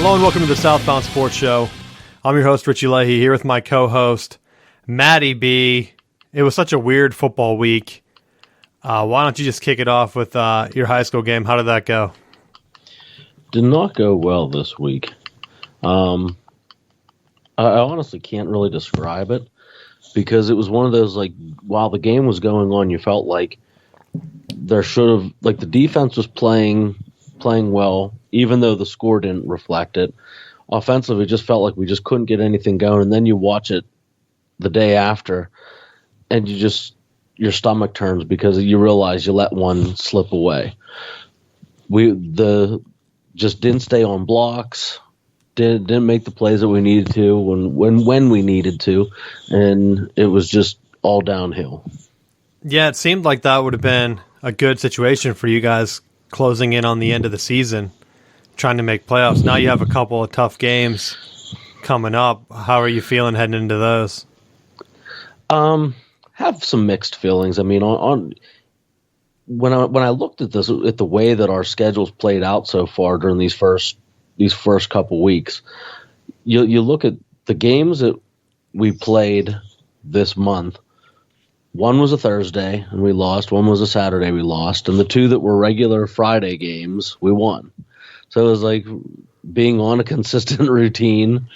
Hello and welcome to the Southbound Sports Show. I'm your host, Richie Leahy, here with my co-host, Matty B. It was such a weird football week. Why don't you just kick it off with your high school game? How did that go? Did not go well this week. I honestly can't really describe it because it was one of those, like, while the game was going on, you felt like there should have, like, the defense was playing well, even though the score didn't reflect it. Offensively, it just felt like we just couldn't get anything going, and then you watch it the day after, and your stomach turns because you realize you let one slip away. Just didn't stay on blocks, didn't make the plays that we needed to when we needed to, and it was just all downhill. Yeah, it seemed like that would have been a good situation for you guys closing in on the end of the season, trying to make playoffs. Now you have a couple of tough games coming up. How are you feeling heading into those? Have some mixed feelings. I mean, when I looked at this, at the way that our schedule's played out so far during these first couple weeks, you look at the games that we played this month. One was a Thursday, and we lost. One was a Saturday, we lost. And the two that were regular Friday games, we won. So it was like being on a consistent routine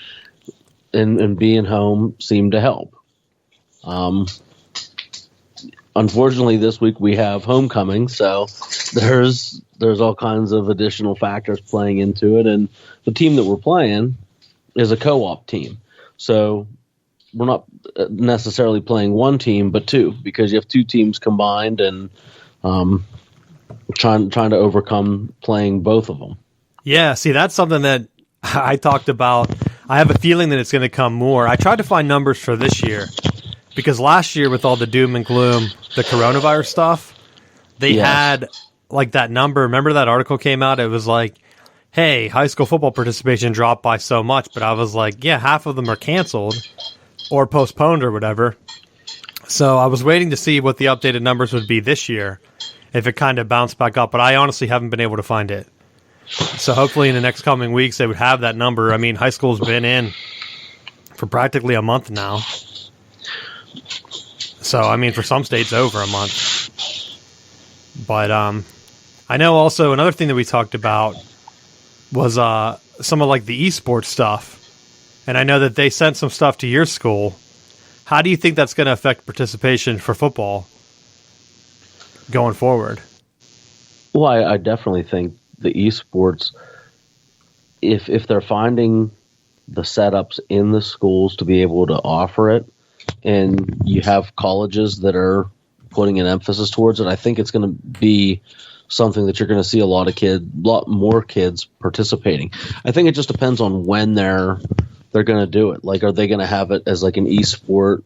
and being home seemed to help. Unfortunately, this week we have homecoming, so there's all kinds of additional factors playing into it. And the team that we're playing is a co-op team. So we're not necessarily playing one team, but two, because you have two teams combined and trying to overcome playing both of them. Yeah, see, that's something that I talked about. I have a feeling that it's going to come more. I tried to find numbers for this year because last year with all the doom and gloom, the coronavirus stuff, they had like that number. Remember that article came out? It was like, hey, high school football participation dropped by so much, but I was like, yeah, half of them are canceled or postponed or whatever. So I was waiting to see what the updated numbers would be this year, if it kind of bounced back up, but I honestly haven't been able to find it. So hopefully in the next coming weeks they would have that number. I mean, high school's been in for practically a month now. So, I mean, for some states over a month. But I know also another thing that we talked about was some of like the esports stuff. And I know that they sent some stuff to your school. How do you think that's going to affect participation for football going forward? Well, I definitely think the esports, if they're finding the setups in the schools to be able to offer it, and you have colleges that are putting an emphasis towards it, I think it's going to be something that you're going to see a lot more kids participating. I think it just depends on when they're going to do it. Like, are they going to have it as like an esport,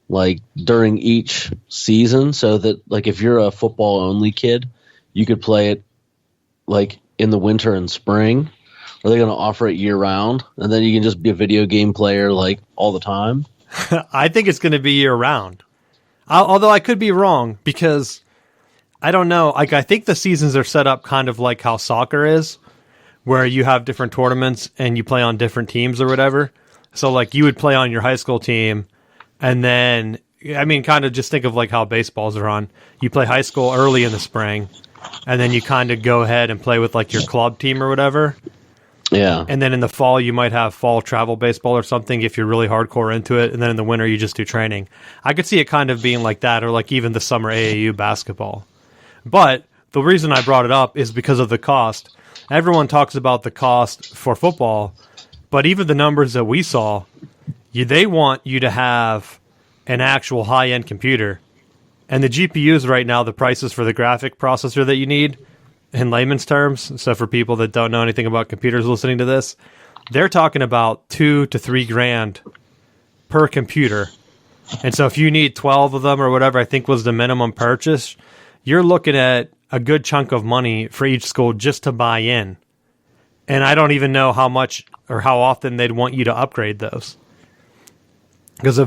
like during each season, so that like if you're a football only kid, you could play it like in the winter and spring? Are they going to offer it year round, and then you can just be a video game player like all the time? I think it's going to be year round. Although I could be wrong because I don't know. Like, I think the seasons are set up kind of like how soccer is, where you have different tournaments and you play on different teams or whatever. So like you would play on your high school team, and then, I mean, kind of just think of like how baseballs are on. You play high school early in the spring, and then you kind of go ahead and play with like your club team or whatever. Yeah. And then in the fall, you might have fall travel baseball or something if you're really hardcore into it. And then in the winter, you just do training. I could see it kind of being like that, or like even the summer AAU basketball. But the reason I brought it up is because of the cost. Everyone talks about the cost for football, but even the numbers that we saw, they want you to have an actual high-end computer. And the GPUs right now, the prices for the graphic processor that you need, in layman's terms, so for people that don't know anything about computers listening to this, they're talking about $2,000 to $3,000 per computer. And so if you need 12 of them or whatever I think was the minimum purchase, you're looking at a good chunk of money for each school just to buy in. And I don't even know how much or how often they'd want you to upgrade those. Because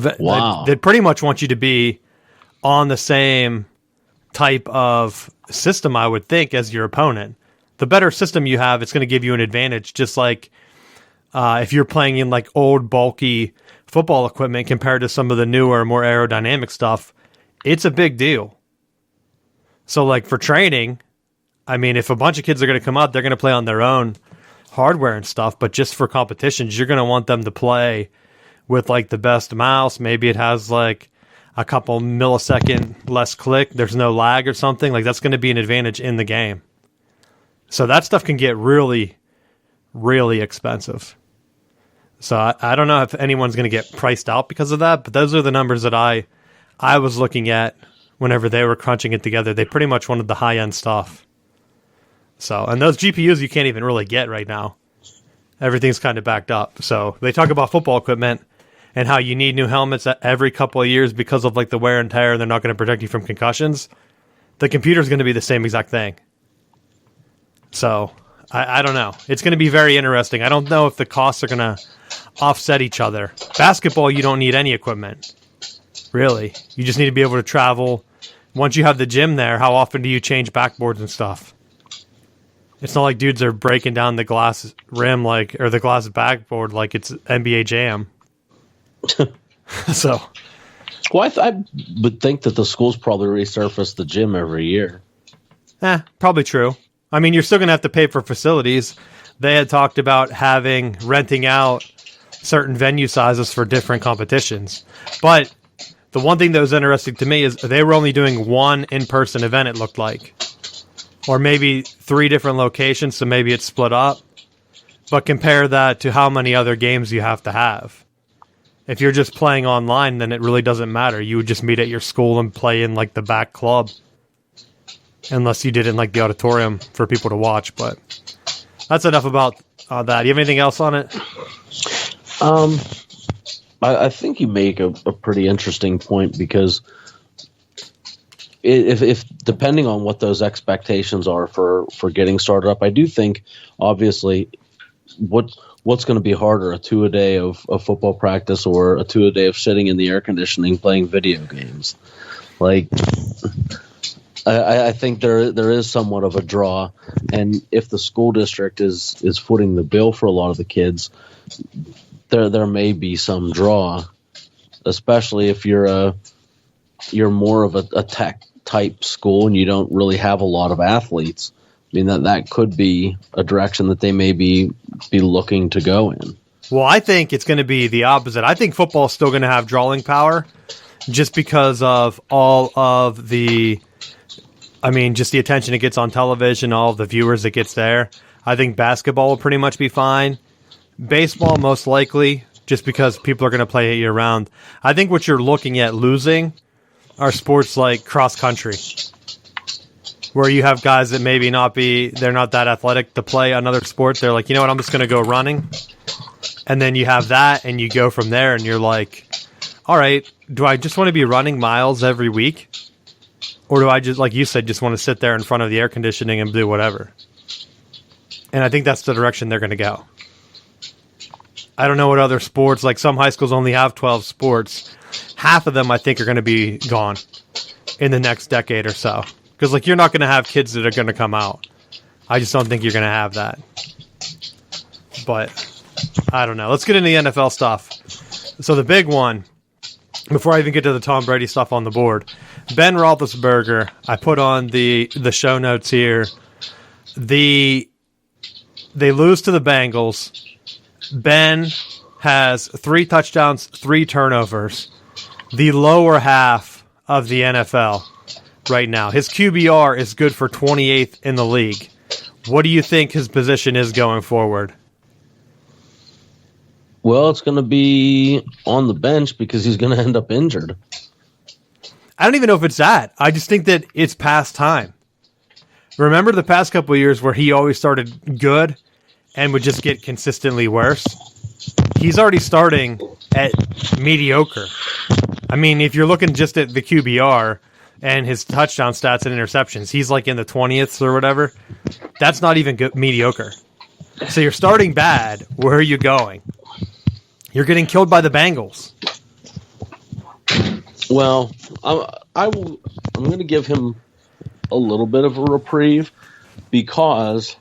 they'd pretty much want you to be on the same type of system, I would think, as your opponent. The better system you have, it's going to give you an advantage, just like if you're playing in like old, bulky football equipment compared to some of the newer, more aerodynamic stuff, it's a big deal. So like for training, I mean, if a bunch of kids are going to come out, they're going to play on their own hardware and stuff, but just for competitions, you're going to want them to play with like the best mouse. Maybe it has like a couple millisecond less click. There's no lag or something. Like that's going to be an advantage in the game. So that stuff can get really, really expensive. So I don't know if anyone's going to get priced out because of that, but those are the numbers that I was looking at whenever they were crunching it together. They pretty much wanted the high-end stuff. So, and those GPUs you can't even really get right now. Everything's kind of backed up. So they talk about football equipment and how you need new helmets every couple of years because of like the wear and tear, and they're not going to protect you from concussions. The computer's going to be the same exact thing. So I don't know. It's going to be very interesting. I don't know if the costs are going to offset each other. Basketball, you don't need any equipment. Really. You just need to be able to travel. Once you have the gym there, how often do you change backboards and stuff? It's not like dudes are breaking down the glass rim or the glass backboard like it's NBA Jam. So, well, I would think that the schools probably resurface the gym every year. Probably true. I mean, you're still going to have to pay for facilities. They had talked about renting out certain venue sizes for different competitions. But the one thing that was interesting to me is they were only doing one in-person event, it looked like. Or maybe 3 different locations, so maybe it's split up. But compare that to how many other games you have to have. If you're just playing online, then it really doesn't matter. You would just meet at your school and play in like the back club. Unless you did it in like the auditorium for people to watch. But that's enough about that. Do you have anything else on it? I think you make a pretty interesting point because if depending on what those expectations are for getting started up, I do think obviously what's going to be harder, a 2-a-day of football practice or a 2-a-day of sitting in the air conditioning playing video games. Like I think there is somewhat of a draw, and if the school district is footing the bill for a lot of the kids, there may be some draw, especially if you're more of a tech type school and you don't really have a lot of athletes. I mean that could be a direction that they may be looking to go in. Well, I think it's going to be the opposite. I think football is still going to have drawing power, just because of all of the. I mean, just the attention it gets on television, all of the viewers it gets there. I think basketball will pretty much be fine. Baseball, most likely, just because people are going to play it year-round. I think what you're looking at losing are sports like cross-country, where you have guys that maybe they're not that athletic to play another sport. They're like, you know what, I'm just going to go running. And then you have that, and you go from there, and you're like, all right, do I just want to be running miles every week? Or do I just, like you said, just want to sit there in front of the air conditioning and do whatever? And I think that's the direction they're going to go. I don't know what other sports, like some high schools only have 12 sports. Half of them, I think, are going to be gone in the next decade or so. Because, like, you're not going to have kids that are going to come out. I just don't think you're going to have that. But, I don't know. Let's get into the NFL stuff. So the big one, before I even get to the Tom Brady stuff on the board, Ben Roethlisberger, I put on the show notes here. They lose to the Bengals. Ben has 3 touchdowns, 3 turnovers. The lower half of the NFL right now. His QBR is good for 28th in the league. What do you think his position is going forward? Well, it's going to be on the bench because he's going to end up injured. I don't even know if it's that. I just think that it's past time. Remember the past couple of years where he always started good and would just get consistently worse? He's already starting at mediocre. I mean, if you're looking just at the QBR and his touchdown stats and interceptions, he's like in the 20th or whatever. That's not even good, mediocre. So you're starting bad. Where are you going? You're getting killed by the Bengals. Well, I'm going to give him a little bit of a reprieve because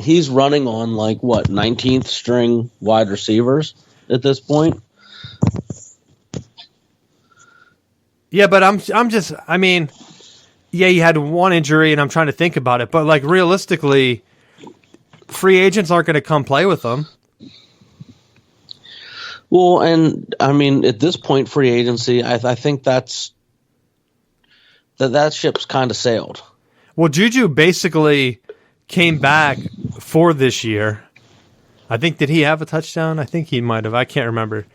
he's running on 19th string wide receivers at this point. Yeah, but he had one injury, and I'm trying to think about it. But realistically, free agents aren't going to come play with them. Well, and at this point, free agency, I think that ship's kind of sailed. Well, Juju basically came back for this year. I think, did he have a touchdown? I think he might have. I can't remember.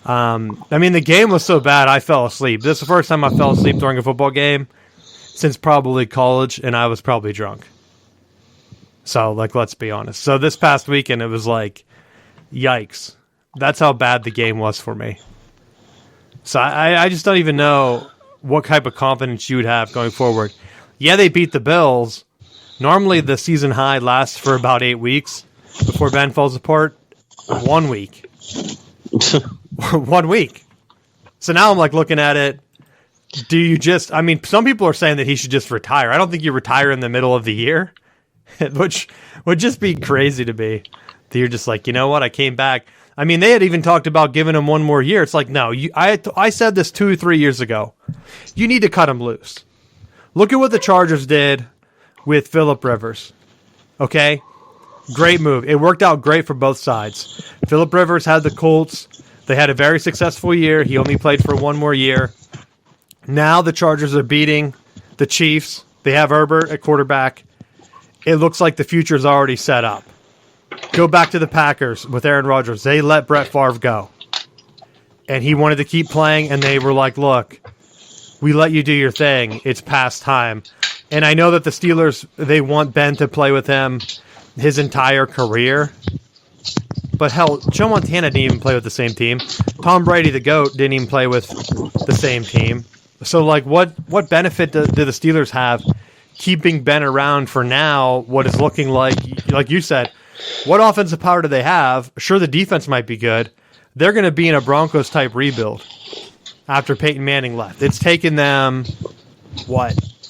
The game was so bad I fell asleep. This is the first time I fell asleep during a football game since probably college, and I was probably drunk. So, let's be honest. So this past weekend, it was yikes. That's how bad the game was for me. So I just don't even know what type of confidence you would have going forward. Yeah, they beat the Bills. Normally, the season high lasts for about 8 weeks before Ben falls apart. 1 week. 1 week. So now I'm looking at it. Do you just, some people are saying that he should just retire. I don't think you retire in the middle of the year, which would just be crazy to me. That you're just you know what, I came back. They had even talked about giving him 1 more year. It's no, I said this 2 or 3 years ago. You need to cut him loose. Look at what the Chargers did with Phillip Rivers. Okay? Great move. It worked out great for both sides. Phillip Rivers had the Colts. They had a very successful year. He only played for 1 more year. Now the Chargers are beating the Chiefs. They have Herbert at quarterback. It looks like the future is already set up. Go back to the Packers with Aaron Rodgers. They let Brett Favre go. And he wanted to keep playing, and they were look, we let you do your thing. It's past time. And I know that the Steelers, they want Ben to play with him his entire career. But hell, Joe Montana didn't even play with the same team. Tom Brady, the GOAT, didn't even play with the same team. So, what benefit do the Steelers have keeping Ben around for now, what is looking like you said, what offensive power do they have? Sure, the defense might be good. They're going to be in a Broncos-type rebuild after Peyton Manning left. It's taken them,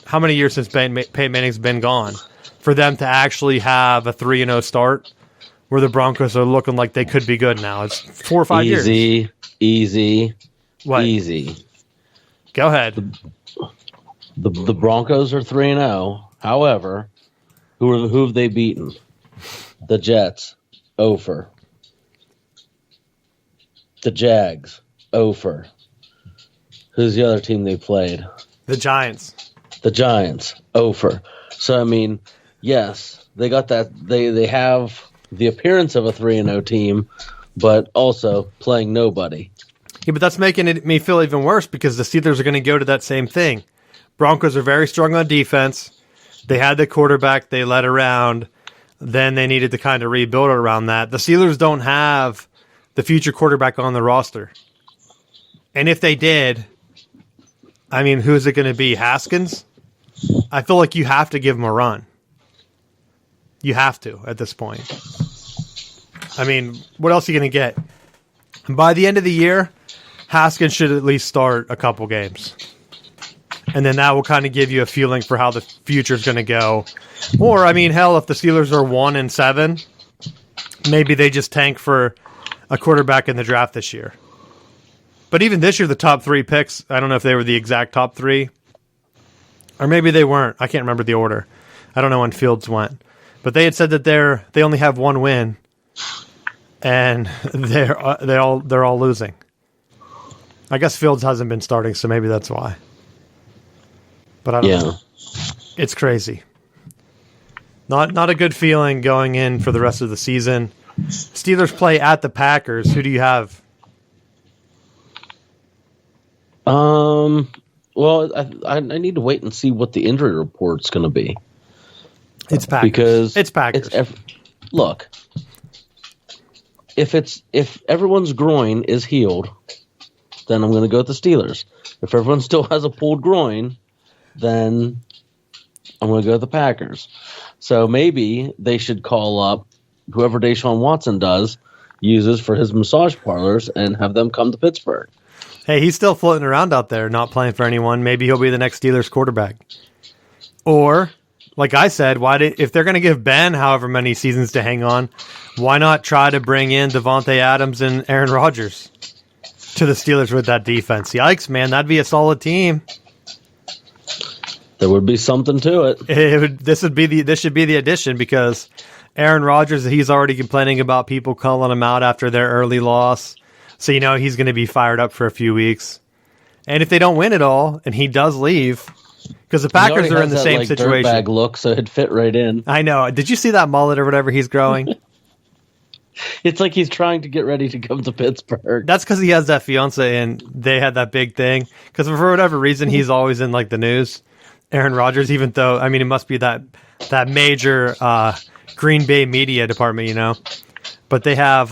how many years since Peyton Manning's been gone for them to actually have a 3-0 start where the Broncos are looking like they could be good now? It's 4 or 5 years. Easy. What? Easy. Go ahead. The Broncos are 3-0. However, who have they beaten? The Jets, 0-for. The Jags, 0-for. Who's the other team they played? The Giants. The Giants, 0-for. So, yes, they got that. They have the appearance of a 3-0 team, but also playing nobody. Yeah, but that's making me feel even worse because the Steelers are going to go to that same thing. Broncos are very strong on defense. They had the quarterback they led around. Then they needed to kind of rebuild it around that. The Steelers don't have the future quarterback on the roster. And if they did, who's it going to be? Haskins? I feel like you have to give him a run. You have to at this point. What else are you going to get? By the end of the year, Haskins should at least start a couple games. And then that will kind of give you a feeling for how the future is going to go. Or, hell, if the Steelers are 1-7, maybe they just tank for a quarterback in the draft this year. But even this year, the top 3 picks, I don't know if they were the exact top 3. Or maybe they weren't. I can't remember the order. I don't know when Fields went. But they had said that they only have 1 win. And they're all losing. I guess Fields hasn't been starting, so maybe that's why. But I don't know. It's crazy. Not a good feeling going in for the rest of the season. Steelers play at the Packers. Who do you have? Well, I need to wait and see what the injury report's going to be. It's Packers. Because it's Packers. Look, if everyone's groin is healed, then I'm going to go with the Steelers. If everyone still has a pulled groin, then I'm going to go with the Packers. So maybe they should call up whoever Deshaun Watson uses for his massage parlors and have them come to Pittsburgh. Hey, he's still floating around out there, not playing for anyone. Maybe he'll be the next Steelers quarterback. Or like I said, if they're going to give Ben however many seasons to hang on, why not try to bring in Devontae Adams and Aaron Rodgers to the Steelers with that defense? Yikes, man, that'd be a solid team. There would be something to it. This should be the addition, because Aaron Rodgers, he's already complaining about people calling him out after their early loss. So he's going to be fired up for a few weeks. And if they don't win it all, and he does leave, because the Packers are in the same situation. Dirtbag look, so it'd fit right in. I know. Did you see that mullet or whatever he's growing? It's like he's trying to get ready to come to Pittsburgh. That's because he has that fiance, and they had that big thing. Because for whatever reason, he's always in like the news. Aaron Rodgers, even though, I mean, it must be that major Green Bay media department, But they have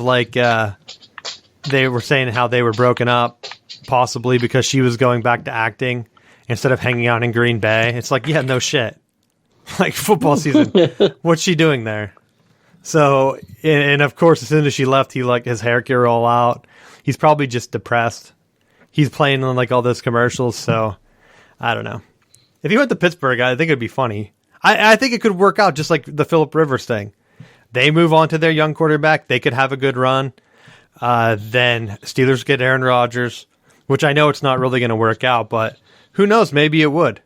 they were saying how they were broken up, possibly because she was going back to acting instead of hanging out in Green Bay. It's like, yeah, no shit. Like football season, what's she doing there? So, and of course, as soon as she left, his hair grew all out. He's probably just depressed. He's playing on all those commercials. So, I don't know. If he went to Pittsburgh, I think it'd be funny. I think it could work out just like the Phillip Rivers thing. They move on to their young quarterback. They could have a good run. Then Steelers get Aaron Rodgers, which I know it's not really going to work out, but who knows? Maybe it would.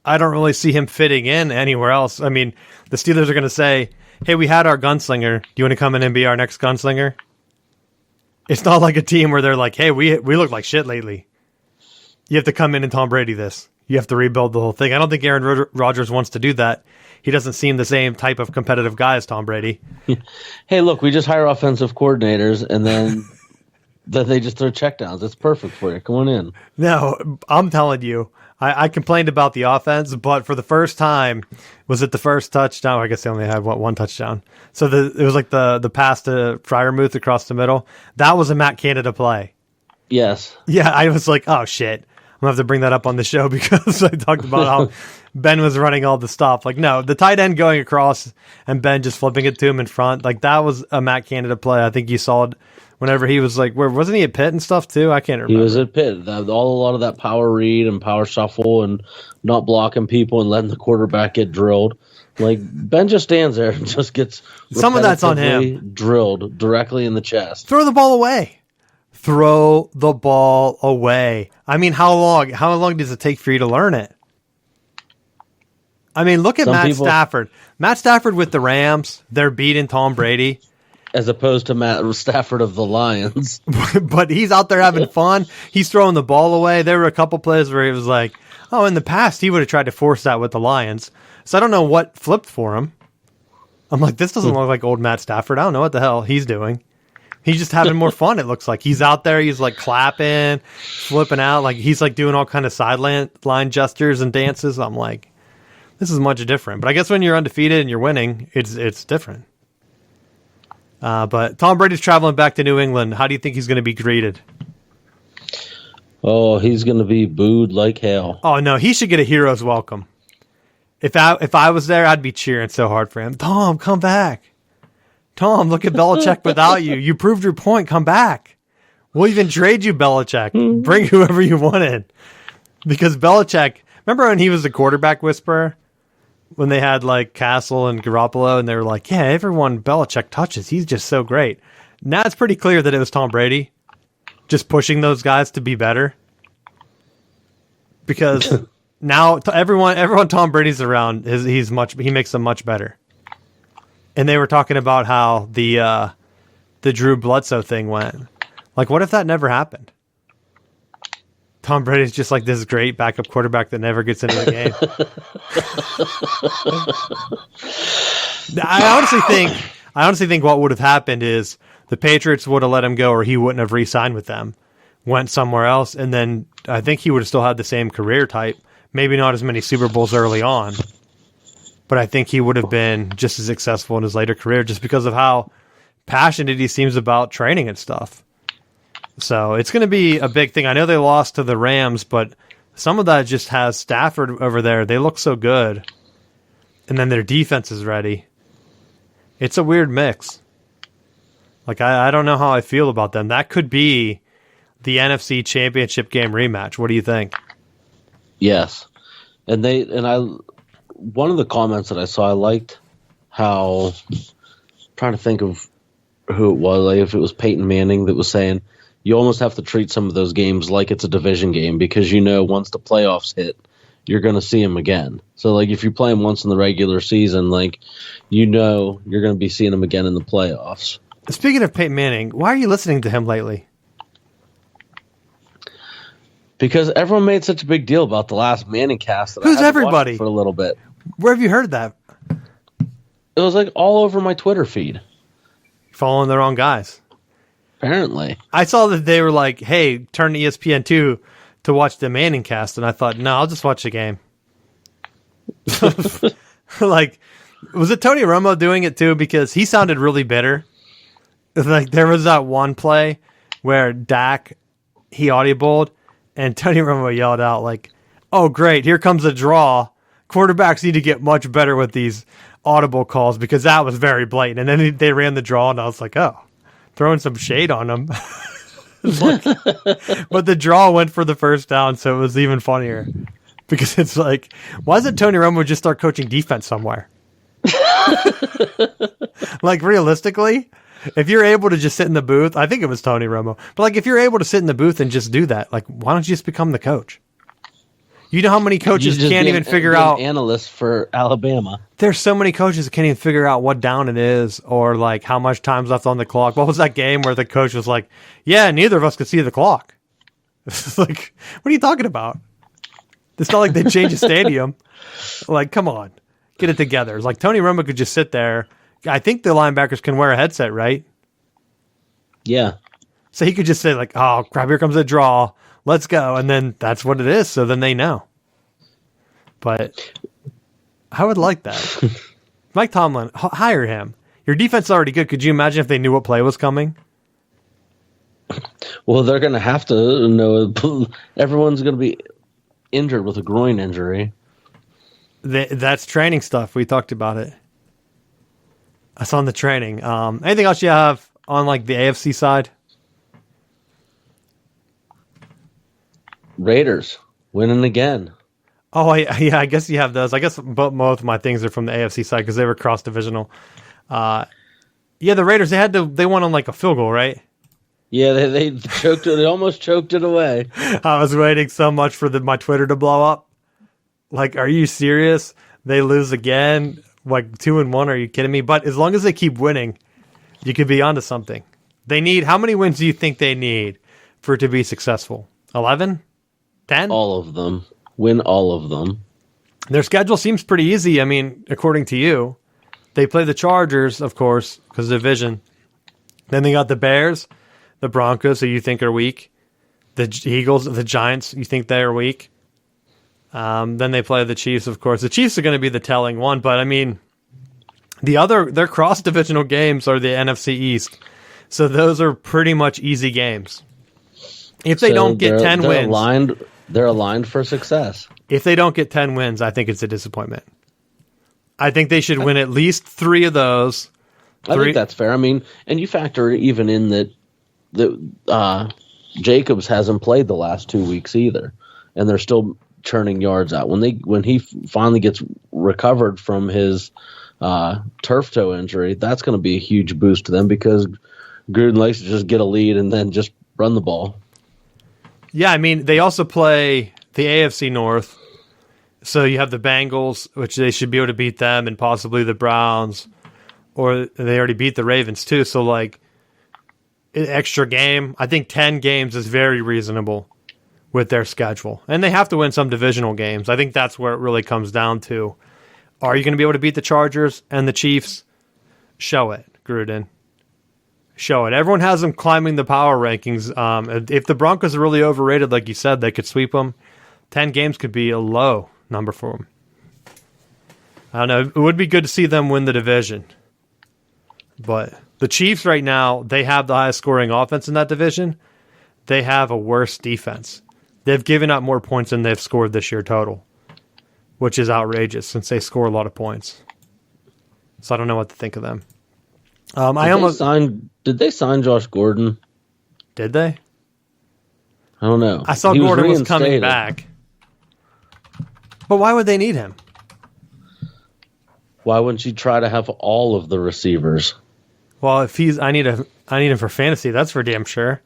I don't really see him fitting in anywhere else. I mean, the Steelers are going to say, hey, we had our gunslinger. Do you want to come in and be our next gunslinger? It's not like a team where they're like, hey, we look like shit lately. You have to come in and Tom Brady this. You have to rebuild the whole thing. I don't think Aaron Rodgers wants to do that. He doesn't seem the same type of competitive guy as Tom Brady. Hey, look, we just hire offensive coordinators, and then they just throw checkdowns. It's perfect for you. Come on in. No, I'm telling you, I complained about the offense, but for the first time, was it the first touchdown? I guess they only had one touchdown. So it was like the pass to Freiermuth across the middle. That was a Matt Canada play. Yes. Yeah, I was like, oh, shit. I'm going to have to bring that up on the show because I talked about how Ben was running all the stuff. No, the tight end going across and Ben just flipping it to him in front. That was a Matt Canada play. I think you saw it whenever he was where wasn't he at Pitt and stuff too? I can't remember. He was at Pitt. A lot of that power read and power shuffle and not blocking people and letting the quarterback get drilled. Ben just stands there and just gets some of that's on him. Drilled directly in the chest. Throw the ball away. Throw the ball away. I mean, how long does it take for you to learn it? I mean, look at Matt Stafford. Matt Stafford with the Rams, they're beating Tom Brady. As opposed to Matt Stafford of the Lions. But he's out there having fun. He's throwing the ball away. There were a couple plays where he was like, oh, in the past, he would have tried to force that with the Lions. So I don't know what flipped for him. I'm like, this doesn't look like old Matt Stafford. I don't know what the hell he's doing. He's just having more fun, it looks like. He's out there, he's clapping, flipping out, he's doing all kind of sideline gestures and dances. I'm like, this is much different. But I guess when you're undefeated and you're winning, it's different. But Tom Brady's traveling back to New England. How do you think he's going to be greeted? Oh, he's going to be booed like hell. Oh, no, he should get a hero's welcome. If I was there, I'd be cheering so hard for him. Tom, come back. Tom, look at Belichick without you. You proved your point. Come back. We'll even trade you, Belichick. Bring whoever you wanted. Because Belichick, remember when he was the quarterback whisperer? When they had Castle and Garoppolo, and they were like, yeah, everyone Belichick touches, he's just so great. Now it's pretty clear that it was Tom Brady just pushing those guys to be better. Because now everyone Tom Brady's around, he makes them much better. And they were talking about how the Drew Bledsoe thing went. What if that never happened? Tom Brady's just this great backup quarterback that never gets into the game. I honestly think what would have happened is the Patriots would have let him go, or he wouldn't have re-signed with them. Went somewhere else, and then I think he would have still had the same career type. Maybe not as many Super Bowls early on, but I think he would have been just as successful in his later career just because of how passionate he seems about training and stuff. So it's going to be a big thing. I know they lost to the Rams, but some of that just has Stafford over there. They look so good. And then their defense is ready. It's a weird mix. I don't know how I feel about them. That could be the NFC Championship game rematch. What do you think? Yes. And one of the comments that I saw, I liked how, trying to think of who it was, like if it was Peyton Manning that was saying, you almost have to treat some of those games like it's a division game because once the playoffs hit, you're going to see them again. So, like, if you play them once in the regular season, like, you're going to be seeing them again in the playoffs. Speaking of Peyton Manning, why are you listening to him lately? Because everyone made such a big deal about the last Manning cast. That Who's I had to watch everybody? it for a little bit. Where have you heard that? It was like all over my Twitter feed. Following the wrong guys. Apparently. I saw that they were like, hey, turn to ESPN2 to watch the Manning cast, and I thought, no, I'll just watch the game. Like, was it Tony Romo doing it too? Because he sounded really bitter. Like, there was that one play where Dak, he audibled, and Tony Romo yelled out, like, oh, great, here comes a draw. Quarterbacks need to get much better with these audible calls because that was very blatant. And then they ran the draw, and I was like, oh, throwing some shade on them. Like, but the draw went for the first down, so it was even funnier. Because it's like, why doesn't Tony Romo just start coaching defense somewhere? Like, realistically, if you're able to just sit in the booth, I think it was Tony Romo, but like, if you're able to sit in the booth and just do that, like, why don't you just become the coach? You know how many coaches can't even figure out analyst for Alabama. There's so many coaches that can't even figure out what down it is or like how much time's left on the clock. What was that game where the coach was like, yeah, neither of us could see the clock? It's like, what are you talking about? It's not like they changed the stadium. Like, come on, get it together. It's like Tony Romo could just sit there. I think the linebackers can wear a headset, right? Yeah. So he could just say like, oh crap, here comes a draw. Let's go. And then that's what it is. So then they know. But I would like that. Mike Tomlin, hire him. Your defense is already good. Could you imagine if they knew what play was coming? Well, they're going to have to know. Everyone's going to be injured with a groin injury. That's training stuff. We talked about it. That's on the training. Anything else you have on like the AFC side? Raiders winning again. Oh, yeah, I guess you have those. I guess both of my things are from the AFC side because they were cross-divisional. Yeah, the Raiders, they won on like a field goal, right? Yeah, they choked it. They almost choked it away. I was waiting so much for my Twitter to blow up. Like, are you serious? They lose again? Like 2-1? Are you kidding me? But as long as they keep winning, you could be onto something. How many wins do you think they need for it to be successful? 11? 10? All of them. Win all of them. Their schedule seems pretty easy. I mean, according to you, they play the Chargers, of course, because of the division. Then they got the Bears, the Broncos, who you think are weak. The Eagles, the Giants, you think they're weak. Then they play the Chiefs, of course. The Chiefs are going to be the telling one, but I mean, their cross-divisional games are the NFC East. So those are pretty much easy games. If they don't get 10 wins... They're aligned for success. If they don't get 10 wins, I think it's a disappointment. I think they should win at least 3 of those. I think that's fair. I mean, and you factor even in that Jacobs hasn't played the last 2 weeks either, and they're still churning yards out. When he finally gets recovered from his turf toe injury, that's going to be a huge boost to them because Gruden likes to just get a lead and then just run the ball. Yeah, I mean, they also play the AFC North. So you have the Bengals, which they should be able to beat them, and possibly the Browns. Or they already beat the Ravens, too. So, like, an extra game. I think 10 games is very reasonable with their schedule. And they have to win some divisional games. I think that's where it really comes down to. Are you going to be able to beat the Chargers and the Chiefs? Show it, Gruden. Show it. Everyone has them climbing the power rankings. If the Broncos are really overrated, like you said, they could sweep them. 10 games could be a low number for them. I don't know. It would be good to see them win the division. But the Chiefs right now, they have the highest scoring offense in that division. They have a worse defense. They've given up more points than they've scored this year total, which is outrageous since they score a lot of points. So I don't know what to think of them. Did they sign Josh Gordon? Did they? I don't know. I saw Gordon was coming back. But why would they need him? Why wouldn't you try to have all of the receivers? Well, if I need him for fantasy. That's for damn sure.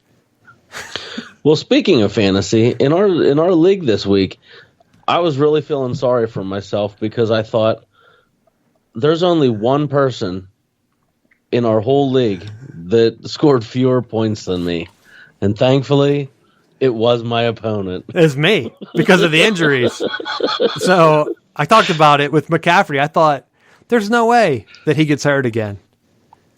Well, speaking of fantasy, in our league this week, I was really feeling sorry for myself because I thought there's only one person in our whole league that scored fewer points than me. And thankfully, it was my opponent. It's me because of the injuries. So I talked about it with McCaffrey. I thought there's no way that he gets hurt again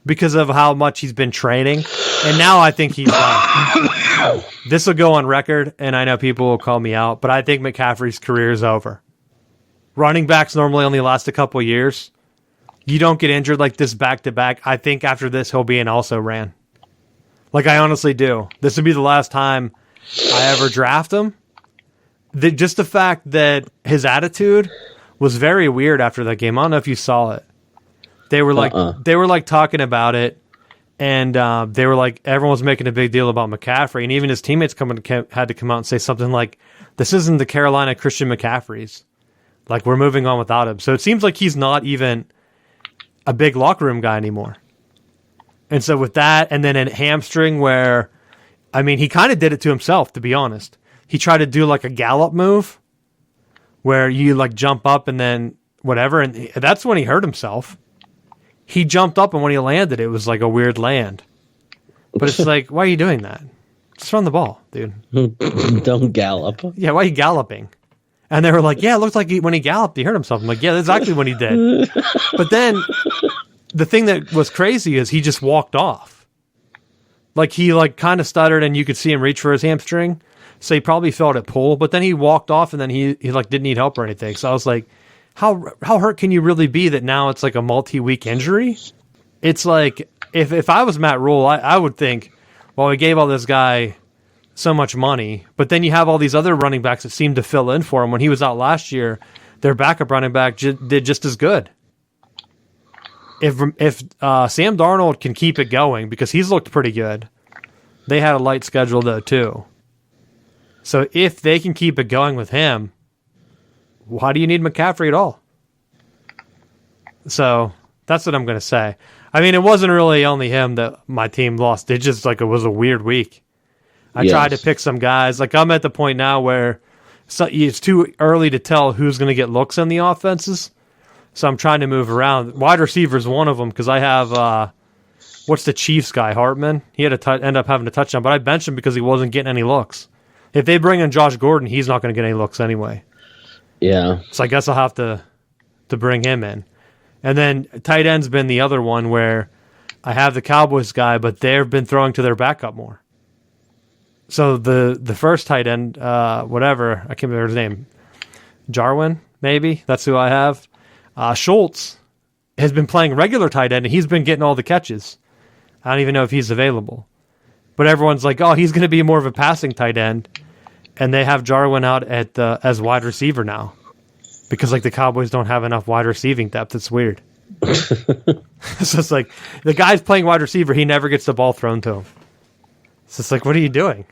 because of how much he's been training. And now I think he's done. This will go on record, and I know people will call me out, but I think McCaffrey's career is over. Running backs normally only last a couple years. You don't get injured like this back-to-back. I think after this, he'll be an also-ran. Like, I honestly do. This would be the last time I ever draft him. Just the fact that his attitude was very weird after that game. I don't know if you saw it. They were like talking about it, and they were like, everyone was making a big deal about McCaffrey, and even his teammates had to come out and say something like, "This isn't the Carolina Christian McCaffreys. Like, we're moving on without him." So it seems like he's not even a big locker room guy anymore. And so with that, and then a hamstring where, I mean, he kind of did it to himself, to be honest. He tried to do like a gallop move where you like jump up and then whatever, and that's when he hurt himself. He jumped up, and when he landed, it was like a weird land. But it's like, why are you doing that? Just run the ball, dude. Don't gallop. Yeah, why are you galloping? And they were like, yeah, it looked like when he galloped, he hurt himself. I'm like, yeah, that's exactly what he did. But then the thing that was crazy is he just walked off. Like, he like kind of stuttered, and you could see him reach for his hamstring. So he probably felt it pull. But then he walked off, and then he like didn't need help or anything. So I was like, how hurt can you really be that now it's like a multi-week injury? It's like, if I was Matt Rule, I would think, well, we gave all this guy so much money, but then you have all these other running backs that seem to fill in for him. When he was out last year, their backup running back did just as good. If Sam Darnold can keep it going, because he's looked pretty good, they had a light schedule though too. So if they can keep it going with him, why do you need McCaffrey at all? So that's what I'm going to say. I mean, it wasn't really only him that my team lost. It just like it was a weird week. I tried to pick some guys. Like, I'm at the point now where it's too early to tell who's going to get looks in the offenses. So I'm trying to move around. Wide receiver is one of them because I have, what's the Chiefs guy, Hartman? He had to end up having a touchdown, but I benched him because he wasn't getting any looks. If they bring in Josh Gordon, he's not going to get any looks anyway. Yeah. So I guess I'll have to bring him in. And then tight end's been the other one where I have the Cowboys guy, but they've been throwing to their backup more. So the first tight end, whatever, I can't remember his name, Jarwin, maybe, that's who I have. Schultz has been playing regular tight end, and he's been getting all the catches. I don't even know if he's available. But everyone's like, oh, he's going to be more of a passing tight end, and they have Jarwin out as wide receiver now because like the Cowboys don't have enough wide receiving depth. It's weird. So it's like the guy's playing wide receiver, he never gets the ball thrown to him. So it's like, what are you doing?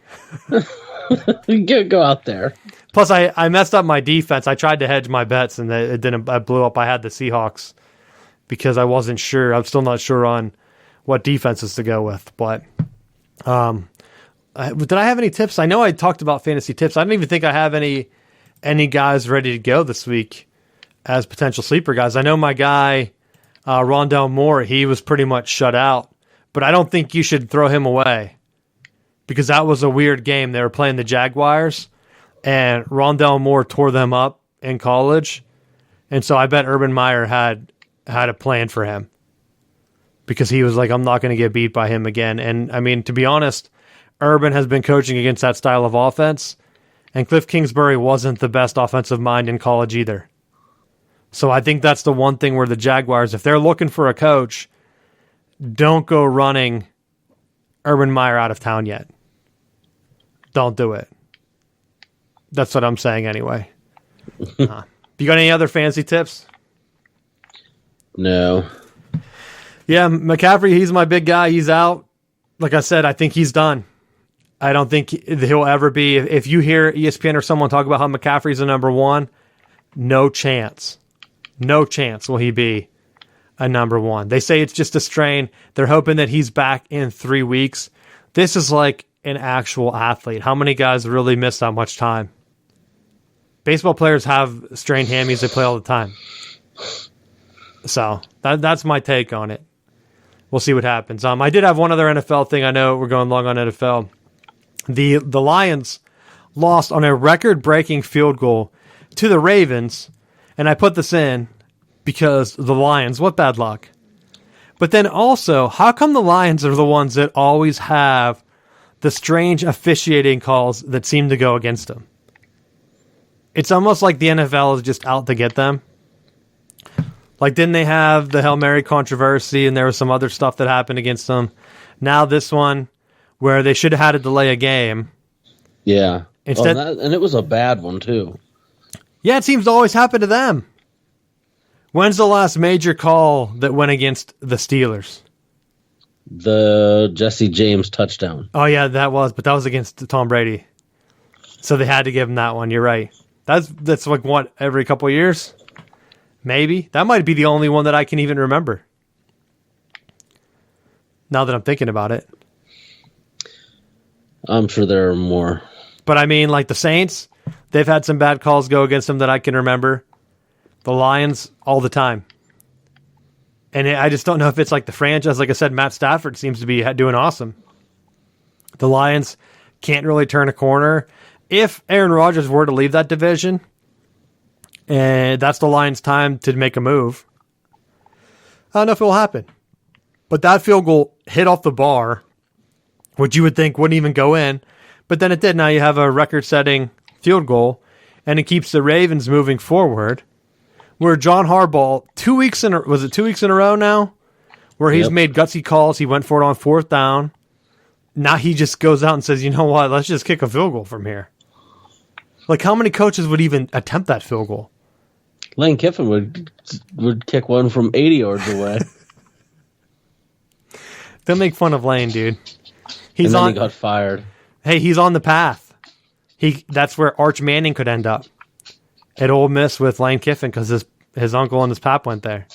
Go out there. Plus, I messed up my defense. I tried to hedge my bets, and it didn't. I blew up. I had the Seahawks because I wasn't sure. I'm still not sure on what defenses to go with. But did I have any tips? I know I talked about fantasy tips. I don't even think I have any guys ready to go this week as potential sleeper guys. I know my guy, Rondell Moore, he was pretty much shut out. But I don't think you should throw him away, because that was a weird game. They were playing the Jaguars, and Rondell Moore tore them up in college. And so I bet Urban Meyer had a plan for him, because he was like, I'm not going to get beat by him again. And, I mean, to be honest, Urban has been coaching against that style of offense, and Cliff Kingsbury wasn't the best offensive mind in college either. So I think that's the one thing where the Jaguars, if they're looking for a coach, don't go running Urban Meyer out of town yet. Don't do it. That's what I'm saying anyway. You got any other fancy tips? No. Yeah, McCaffrey, he's my big guy. He's out. Like I said, I think he's done. I don't think he'll ever be. If you hear ESPN or someone talk about how McCaffrey's the number one, no chance. No chance will he be a number one. They say it's just a strain. They're hoping that he's back in 3 weeks. This is like an actual athlete. How many guys really miss that much time? Baseball players have strained hammies. They play all the time. So that's my take on it. We'll see what happens. I did have one other NFL thing. I know we're going long on NFL. The Lions lost on a record-breaking field goal to the Ravens, and I put this in because the Lions, what bad luck. But then also, how come the Lions are the ones that always have the strange officiating calls that seem to go against them? It's almost like the NFL is just out to get them. Like, didn't they have the Hail Mary controversy, and there was some other stuff that happened against them? Now this one, where they should have had to delay a game. Yeah. Instead, and it was a bad one, too. Yeah, it seems to always happen to them. When's the last major call that went against the Steelers? The Jesse James touchdown. Oh, yeah, that was against Tom Brady. So they had to give him that one. You're right. That's like, what, every couple of years? Maybe. That might be the only one that I can even remember. Now that I'm thinking about it. I'm sure there are more. But I mean, like the Saints, they've had some bad calls go against them that I can remember. The Lions, all the time. And I just don't know if it's like the franchise. Like I said, Matt Stafford seems to be doing awesome. The Lions can't really turn a corner. If Aaron Rodgers were to leave that division, and that's the Lions' time to make a move, I don't know if it will happen. But that field goal hit off the bar, which you would think wouldn't even go in. But then it did. Now you have a record-setting field goal, and it keeps the Ravens moving forward. Where John Harbaugh, 2 weeks in a row now? Where he's made gutsy calls. He went for it on fourth down. Now he just goes out and says, you know what, let's just kick a field goal from here. Like, how many coaches would even attempt that field goal? Lane Kiffin would kick one from 80 yards away. Don't make fun of Lane, dude. He got fired. Hey, he's on the path. That's where Arch Manning could end up. At Ole Miss with Lane Kiffin, because his uncle and his pap went there.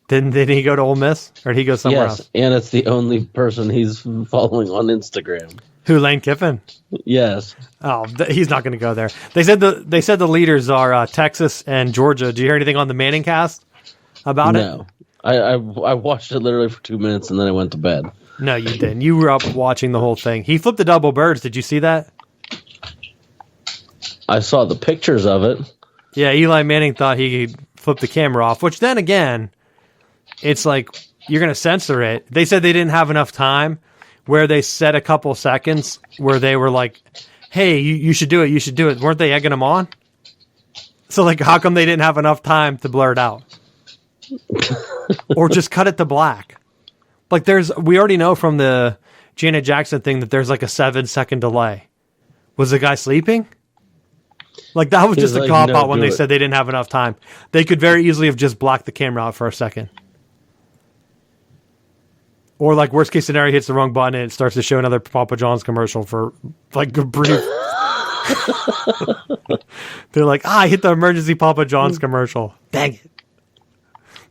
Didn't he go to Ole Miss? Or did he go somewhere else? Yes, and it's the only person he's following on Instagram. Who, Lane Kiffin? Yes. Oh, he's not going to go there. They said the leaders are Texas and Georgia. Did you hear anything on the Manning cast about it? No. I watched it literally for 2 minutes, and then I went to bed. No, you didn't. You were up watching the whole thing. He flipped the double birds. Did you see that? I saw the pictures of it. Yeah, Eli Manning thought he could flip the camera off, which then again, it's like, you're going to censor it. They said they didn't have enough time, where they said a couple seconds where they were like, hey, you should do it, you should do it. Weren't they egging him on? So, like, how come they didn't have enough time to blur it out? Or just cut it to black? Like, we already know from the Janet Jackson thing that there's like a 7-second delay. Was the guy sleeping? Like, that was just a cop-out when they said they didn't have enough time. They could very easily have just blacked the camera out for a second. Or, like, worst-case scenario, hits the wrong button and it starts to show another Papa John's commercial for, like, a brief... They're like, I hit the emergency Papa John's commercial. Dang it.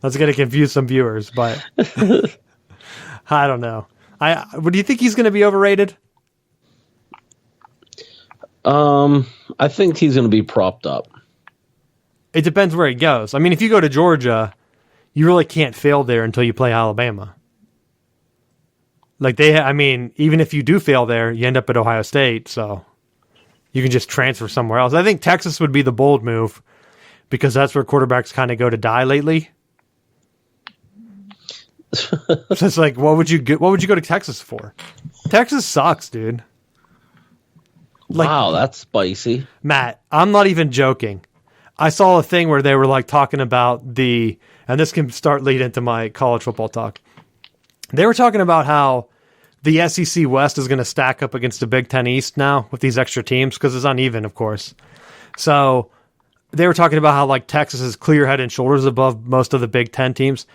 That's going to confuse some viewers, but... I don't know. Do you think he's going to be overrated? I think he's going to be propped up. It depends where he goes. I mean, if you go to Georgia, you really can't fail there until you play Alabama. Like, even if you do fail there, you end up at Ohio State, so you can just transfer somewhere else. I think Texas would be the bold move because that's where quarterbacks kind of go to die lately. So it's like, what would you go to Texas for? Texas sucks, dude. Like, wow, that's spicy. Matt, I'm not even joking. I saw a thing where they were like talking about and this can start lead into my college football talk. They were talking about how the SEC West is going to stack up against the Big Ten East now with these extra teams because it's uneven, of course. So they were talking about how like Texas is clear head and shoulders above most of the Big Ten teams.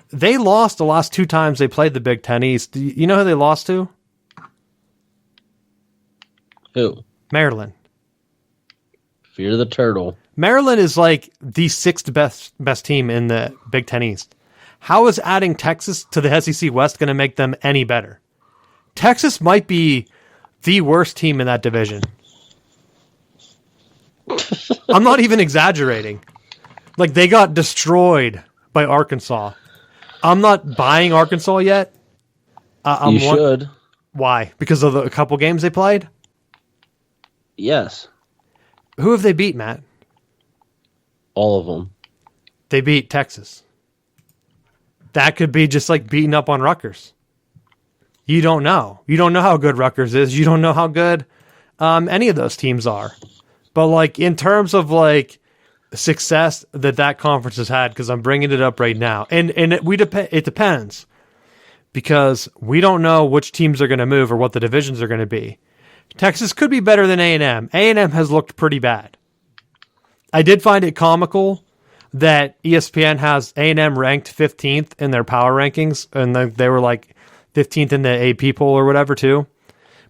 They lost the last 2 times they played the Big Ten East. You know who they lost to? Who? Maryland. Fear the turtle. Maryland is like the 6th best team in the Big Ten East. How is adding Texas to the SEC West going to make them any better? Texas might be the worst team in that division. I'm not even exaggerating. Like, they got destroyed by Arkansas. I'm not buying Arkansas yet. You should. Why? Because of a couple games they played? Yes. Who have they beat, Matt? All of them. They beat Texas. That could be just like beating up on Rutgers. You don't know. You don't know how good Rutgers is. You don't know how good any of those teams are. But like in terms of like success that conference has had, because I'm bringing it up right now, and it depends, because we don't know which teams are going to move or what the divisions are going to be. Texas could be better than A&M. A&M has looked pretty bad. I did find it comical that ESPN has A&M ranked 15th in their power rankings, and they were like 15th in the AP poll or whatever too.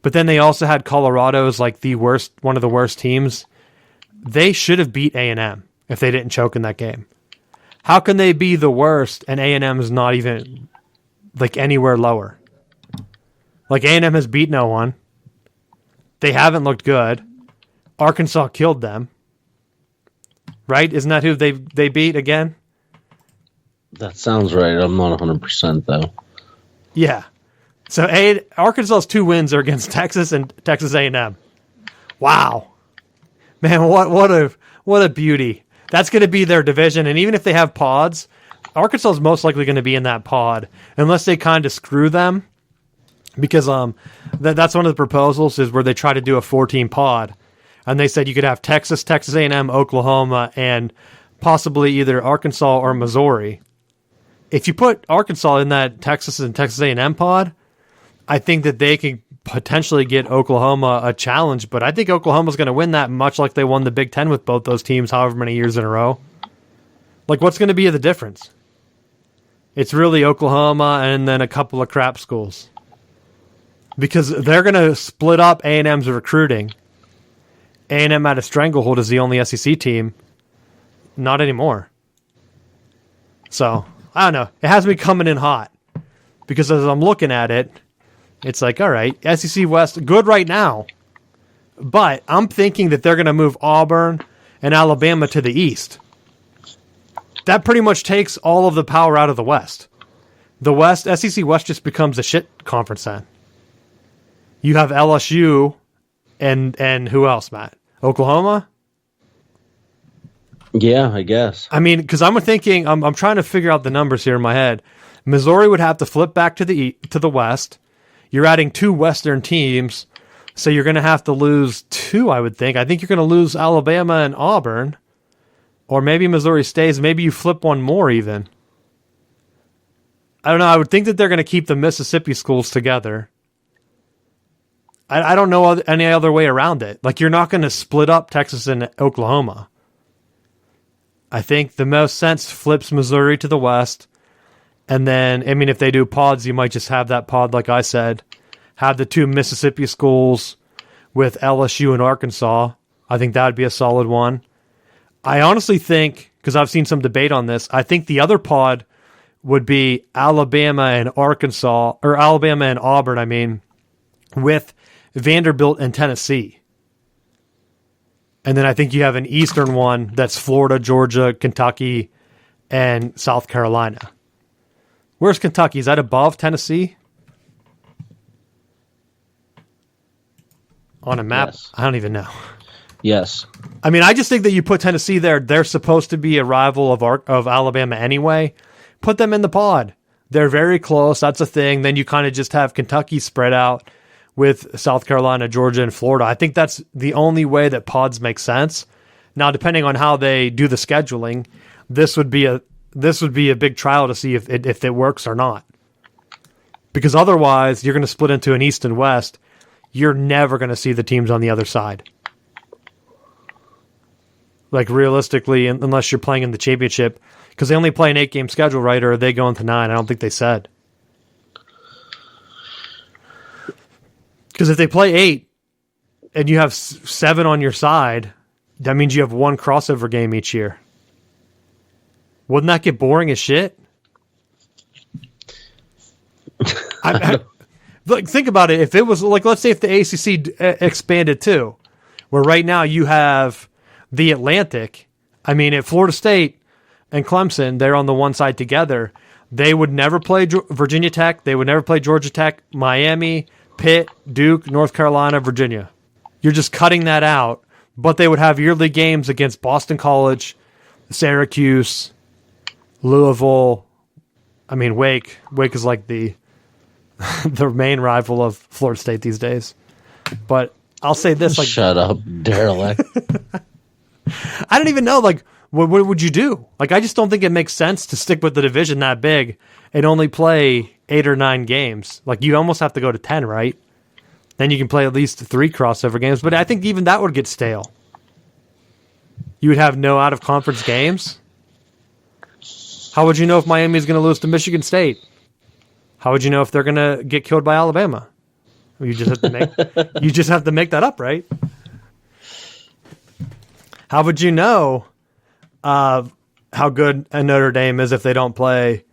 But then they also had Colorado as like one of the worst teams. They should have beat A&M if they didn't choke in that game. How can they be the worst and A&M is not even like anywhere lower? Like A&M has beat no one. They haven't looked good. Arkansas killed them. Right? Isn't that who they beat again? That sounds right. I'm not 100% though. Yeah. So Arkansas's 2 wins are against Texas and Texas A&M. Wow. Man, what a beauty. That's going to be their division, and even if they have pods, Arkansas is most likely going to be in that pod unless they kind of screw them, because that's one of the proposals is where they try to do a 14 pod, and they said you could have Texas, Texas A&M, Oklahoma, and possibly either Arkansas or Missouri. If you put Arkansas in that Texas and Texas A&M pod, I think that they can potentially get Oklahoma a challenge, but I think Oklahoma's going to win that, much like they won the Big Ten with both those teams however many years in a row. Like, what's going to be the difference? It's really Oklahoma and then a couple of crap schools. Because they're going to split up A&M's recruiting. A&M at a stranglehold is the only SEC team. Not anymore. So, I don't know. It has me coming in hot. Because as I'm looking at it, it's like, all right, SEC West, good right now. But I'm thinking that they're going to move Auburn and Alabama to the East. That pretty much takes all of the power out of the West. The West, SEC West just becomes a shit conference then. You have LSU and who else, Matt? Oklahoma? Yeah, I guess. I mean, because I'm thinking, I'm trying to figure out the numbers here in my head. Missouri would have to flip back to the West. You're adding 2 Western teams, so you're going to have to lose 2, I would think. I think you're going to lose Alabama and Auburn, or maybe Missouri stays. Maybe you flip one more even. I don't know. I would think that they're going to keep the Mississippi schools together. I don't know any other way around it. Like, you're not going to split up Texas and Oklahoma. I think the most sense flips Missouri to the West. And then, I mean, if they do pods, you might just have that pod, like I said. Have the 2 Mississippi schools with LSU and Arkansas. I think that would be a solid one. I honestly think, because I've seen some debate on this, I think the other pod would be Alabama and Arkansas, or Alabama and Auburn, I mean, with Vanderbilt and Tennessee. And then I think you have an Eastern one that's Florida, Georgia, Kentucky, and South Carolina. Where's Kentucky? Is that above Tennessee? On a map? Yes. I don't even know. Yes. I mean, I just think that you put Tennessee there. They're supposed to be a rival of Alabama anyway. Put them in the pod. They're very close. That's a thing. Then you kind of just have Kentucky spread out with South Carolina, Georgia, and Florida. I think that's the only way that pods make sense. Now, depending on how they do the scheduling, this would be a big trial to see if it works or not. Because otherwise, you're going to split into an East and West. You're never going to see the teams on the other side. Like, realistically, unless you're playing in the championship. Because they only play an 8-game schedule, right? Or are they going to 9? I don't think they said. Because if they play 8 and you have 7 on your side, that means you have 1 crossover game each year. Wouldn't that get boring as shit? Like, think about it. If it was like, let's say if the ACC expanded too, where right now you have the Atlantic. I mean, at Florida State and Clemson, they're on the one side together. They would never play Virginia Tech. They would never play Georgia Tech, Miami, Pitt, Duke, North Carolina, Virginia. You're just cutting that out. But they would have yearly games against Boston College, Syracuse, Louisville. I mean, Wake. Wake is like the main rival of Florida State these days. But I'll say this: like, shut up, derelict. I don't even know. Like, what would you do? Like, I just don't think it makes sense to stick with the division that big and only play 8 or 9 games. Like, you almost have to go to 10, right? Then you can play at least 3 crossover games. But I think even that would get stale. You would have no out-of-conference games. How would you know if Miami's going to lose to Michigan State? How would you know if they're going to get killed by Alabama? You just have to make that up, right? How would you know how good a Notre Dame is if they don't play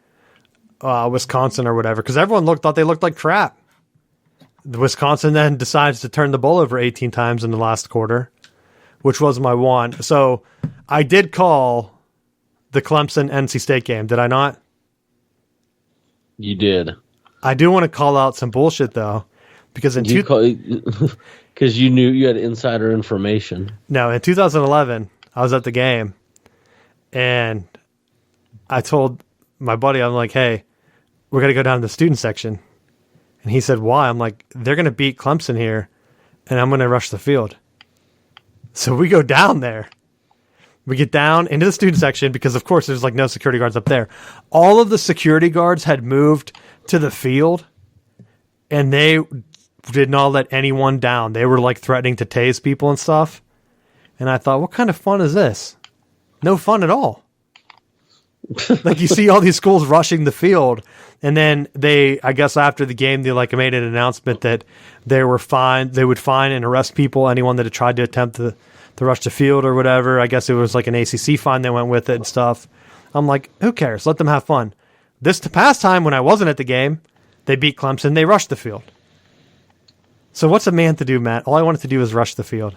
Wisconsin or whatever? Because everyone thought they looked like crap. Wisconsin then decides to turn the ball over 18 times in the last quarter, which was my one. So I did call the Clemson-NC State game, did I not? You did. I do want to call out some bullshit, though, because because you knew you had insider information. No, in 2011, I was at the game, and I told my buddy, I'm like, hey, we're going to go down to the student section. And he said, why? I'm like, they're going to beat Clemson here, and I'm going to rush the field. So we go down there. We get down into the student section because, of course, there's like no security guards up there. All of the security guards had moved to the field, and they did not let anyone down. They were like threatening to tase people and stuff. And I thought, what kind of fun is this? No fun at all. Like, you see all these schools rushing the field, and then I guess after the game, they like made an announcement that they would fine and arrest anyone that had tried to attempt to rush the field or whatever. I guess it was like an ACC fine that went with it and stuff. I'm like, who cares? Let them have fun. This past time when I wasn't at the game, they beat Clemson. They rushed the field. So what's a man to do, Matt? All I wanted to do was rush the field,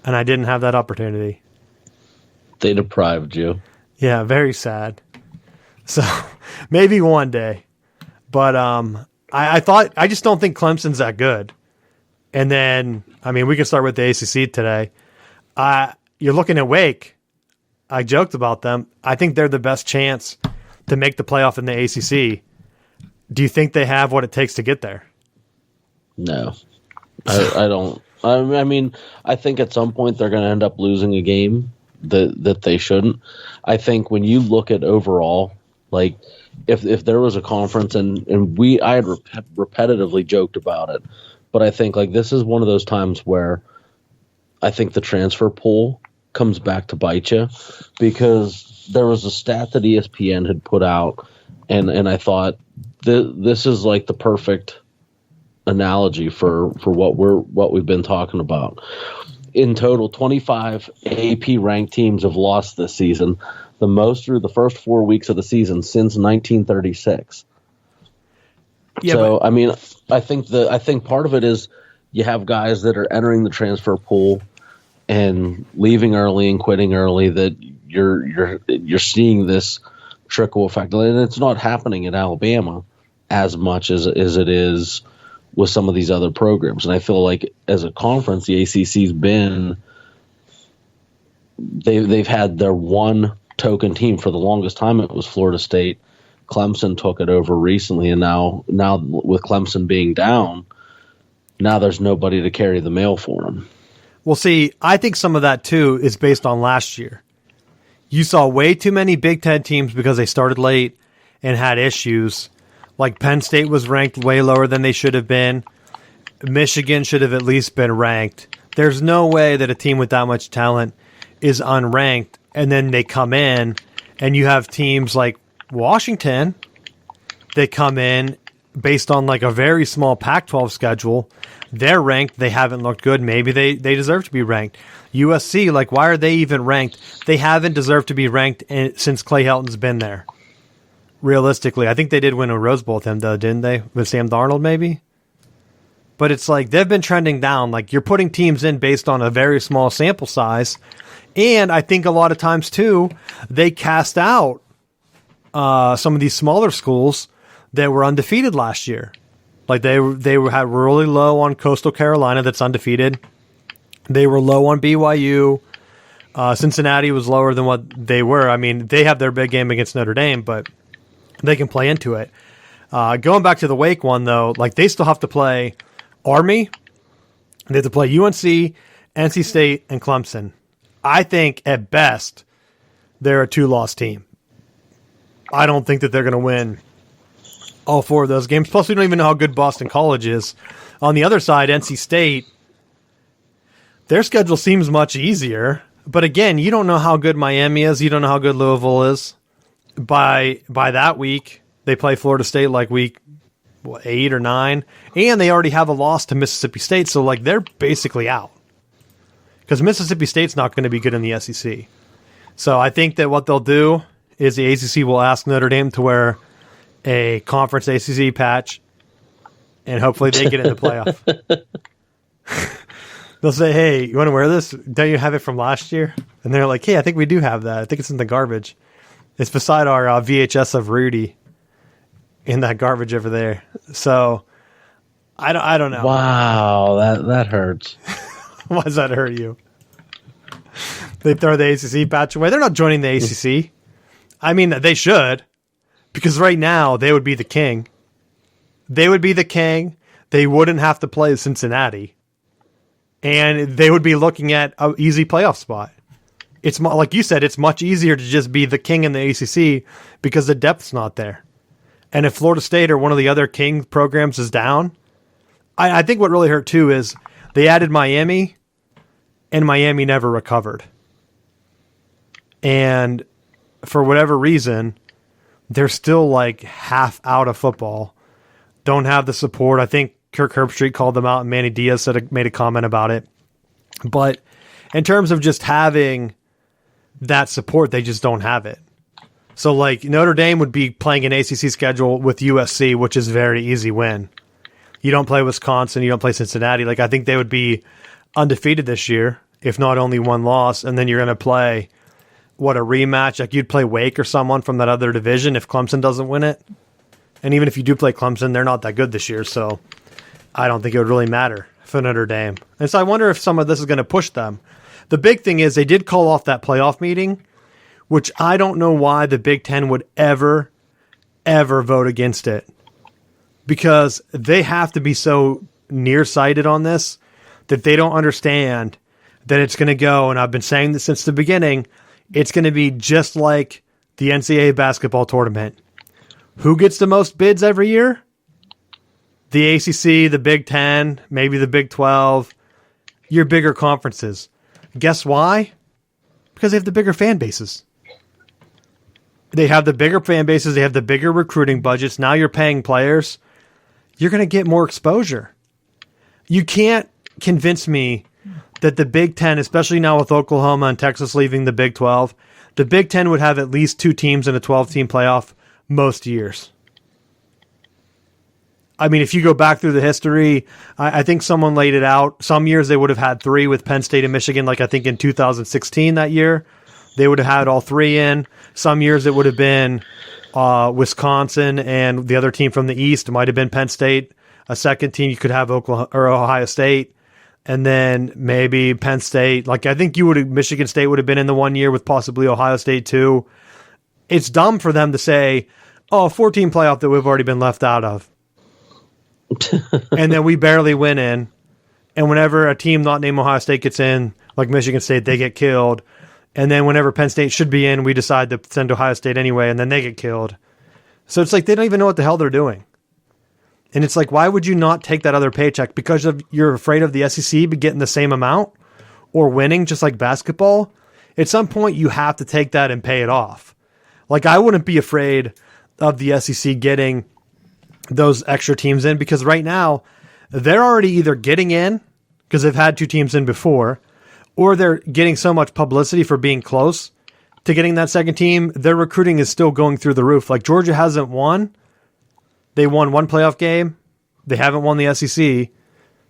and I didn't have that opportunity. They deprived you. Yeah, very sad. So maybe one day. But I just don't think Clemson's that good. And then, I mean, we can start with the ACC today. You're looking at Wake. I joked about them. I think they're the best chance to make the playoff in the ACC. Do you think they have what it takes to get there? No. I don't. I mean, I think at some point they're going to end up losing a game that they shouldn't. I think when you look at overall, like if there was a conference and I had repetitively joked about it, but I think like this is one of those times where I think the transfer pool comes back to bite you, because there was a stat that ESPN had put out, and I thought this is like the perfect analogy for what we've been talking about. In total, 25 AP ranked teams have lost this season, the most through the first 4 weeks of the season since 1936. Yeah, so I mean, I think part of it is you have guys that are entering the transfer pool and leaving early and quitting early, that you're seeing this trickle effect, and it's not happening at Alabama as much as it is with some of these other programs. And I feel like as a conference, the ACC's been they've had their one token team for the longest time. It was Florida State. Clemson took it over recently, and now with Clemson being down, now there's nobody to carry the mail for them. Well, see, I think some of that too is based on last year. You saw way too many Big Ten teams because they started late and had issues. Like Penn State was ranked way lower than they should have been. Michigan should have at least been ranked. There's no way that a team with that much talent is unranked, and then they come in, and you have teams like Washington that come in based on like a very small Pac-12 schedule. They're ranked. They haven't looked good. Maybe they deserve to be ranked. USC, like, why are they even ranked? They haven't deserved to be ranked since Clay Helton's been there. realistically. I think they did win a Rose Bowl with him, though, didn't they? With Sam Darnold, maybe? But it's like they've been trending down. Like, you're putting teams in based on a very small sample size. And I think a lot of times, too, they cast out some of these smaller schools that were undefeated last year. Like, they had really low on Coastal Carolina that's undefeated. They were low on BYU. Cincinnati was lower than what they were. I mean, they have their big game against Notre Dame, but they can play into it. Going back to the Wake one, though, like, they still have to play Army. They have to play UNC, NC State, and Clemson. I think, at best, they're a 2-loss team. I don't think that they're going to win all 4 of those games. Plus, we don't even know how good Boston College is. On the other side, NC State, their schedule seems much easier. But again, you don't know how good Miami is. You don't know how good Louisville is. By that week, they play Florida State like week 8 or 9. And they already have a loss to Mississippi State. So, like, they're basically out. Because Mississippi State's not going to be good in the SEC. So I think that what they'll do is the ACC will ask Notre Dame to wear a conference ACC patch, and hopefully they get in the playoff. They'll say, hey, you want to wear this? Don't you have it from last year? And they're like, hey, I think we do have that. I think it's in the garbage. It's beside our VHS of Rudy in that garbage over there. So I don't know. Wow, that hurts. Why does that hurt you? They throw the ACC patch away. They're not joining the ACC. I mean, they should, because right now they would be the king. They would be the king. They wouldn't have to play Cincinnati, and they would be looking at an easy playoff spot. It's like you said, it's much easier to just be the king in the ACC because the depth's not there. And if Florida State or one of the other king programs is down, I think what really hurt too is they added Miami, and Miami never recovered. And for whatever reason, they're still like half out of football. Don't have the support. I think Kirk Herbstreit called them out, and Manny Diaz made a comment about it. But in terms of just having that support, they just don't have it. So like Notre Dame would be playing an ACC schedule with USC, which is a very easy win. You don't play Wisconsin, you don't play Cincinnati. Like, I think they would be undefeated this year, if not only one loss, and then you're going to play a rematch? Like, you'd play Wake or someone from that other division if Clemson doesn't win it. And even if you do play Clemson, they're not that good this year, so I don't think it would really matter for Notre Dame. And so I wonder if some of this is going to push them. The big thing is they did call off that playoff meeting, which I don't know why the Big Ten would ever vote against it. Because they have to be so nearsighted on this that they don't understand that it's going to go, and I've been saying this since the beginning, it's going to be just like the NCAA basketball tournament. Who gets the most bids every year? The ACC, the Big Ten, maybe the Big 12, your bigger conferences. Guess why? Because they have the bigger fan bases. They have the bigger fan bases. They have the bigger recruiting budgets. Now you're paying players. You're going to get more exposure. You can't convince me that the Big Ten, especially now with Oklahoma and Texas leaving the Big 12, the Big Ten would have at least 2 teams in a 12-team playoff most years. I mean, if you go back through the history, I think someone laid it out. Some years they would have had 3 with Penn State and Michigan, like I think in 2016 that year. They would have had all 3 in. Some years it would have been Wisconsin and the other team from the East. It might have been Penn State. A second team, you could have Oklahoma or Ohio State. And then maybe Penn State. Like, I think Michigan State would have been in the one year with possibly Ohio State too. It's dumb for them to say, oh, a 4-team playoff that we've already been left out of. And then we barely win in. And whenever a team not named Ohio State gets in, like Michigan State, they get killed. And then whenever Penn State should be in, we decide to send Ohio State anyway, and then they get killed. So it's like they don't even know what the hell they're doing. And it's like, why would you not take that other paycheck? Because you're afraid of the SEC getting the same amount or winning, just like basketball? At some point, you have to take that and pay it off. Like, I wouldn't be afraid of the SEC getting those extra teams in, because right now, they're already either getting in, because they've had 2 teams in before, or they're getting so much publicity for being close to getting that second team, their recruiting is still going through the roof. Like Georgia hasn't won. They won one playoff game. They haven't won the SEC.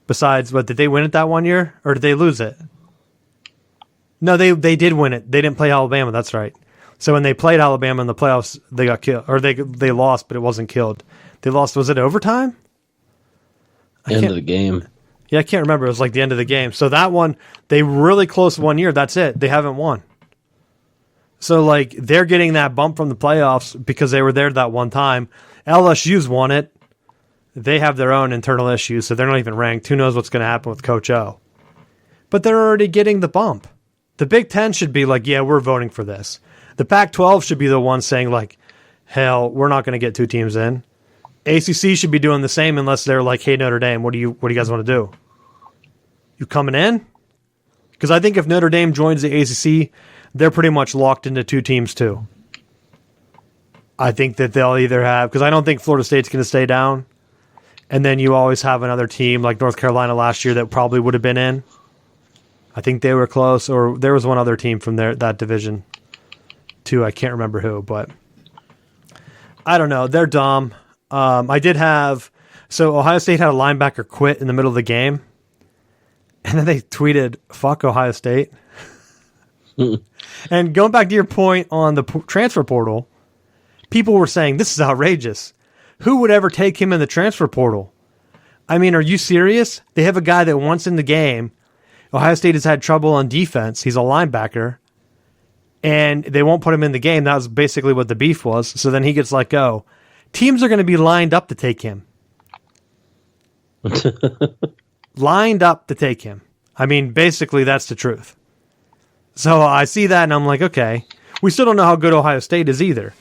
Besides, what, did they win it that one year? Or did they lose it? No, they did win it. They didn't play Alabama. That's right. So when they played Alabama in the playoffs, they got killed. Or they lost, but it wasn't killed. They lost, was it overtime? End of the game. Yeah, I can't remember. It was like the end of the game. So that one, they really close 1 year. That's it. They haven't won. So, like, they're getting that bump from the playoffs because they were there that one time. LSU's won it. They have their own internal issues, so they're not even ranked. Who knows what's going to happen with Coach O? But they're already getting the bump. The Big Ten should be like, yeah, we're voting for this. The Pac-12 should be the one saying, like, hell, we're not going to get 2 teams in. ACC should be doing the same unless they're like, hey, Notre Dame, what do you guys want to do? You coming in? Because I think if Notre Dame joins the ACC, they're pretty much locked into 2 teams too. I think that they'll either have, because I don't think Florida State's going to stay down. And then you always have another team like North Carolina last year that probably would have been in. I think they were close, or there was one other team from that division too. I can't remember who, but I don't know. They're dumb. I did have, so Ohio State had a linebacker quit in the middle of the game. And then they tweeted, fuck Ohio State. And going back to your point on the transfer portal, people were saying, this is outrageous. Who would ever take him in the transfer portal? I mean, are you serious? They have a guy that once in the game, Ohio State has had trouble on defense. He's a linebacker. And they won't put him in the game. That was basically what the beef was. So then he gets let go. Teams are going to be lined up to take him. Lined up to take him. I mean, basically, that's the truth. So I see that, and I'm like, okay. We still don't know how good Ohio State is either.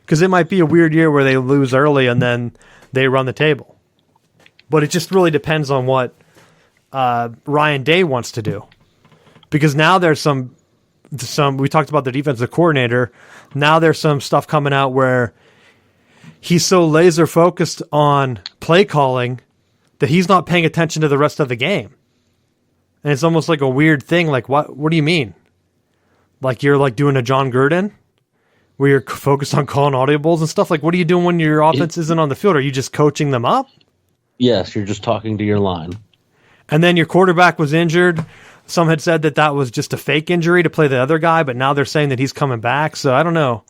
Because it might be a weird year where they lose early and then they run the table. But it just really depends on what Ryan Day wants to do. Because now there's some we talked about the defensive coordinator. Now there's some stuff coming out where he's so laser focused on play calling that he's not paying attention to the rest of the game. And it's almost like a weird thing. Like, what do you mean? Like you're like doing a John Gruden where you're focused on calling audibles and stuff? Like, what are you doing when your offense isn't on the field? Are you just coaching them up? Yes, you're just talking to your line. And then your quarterback was injured. Some had said that was just a fake injury to play the other guy, but now they're saying that he's coming back. So I don't know.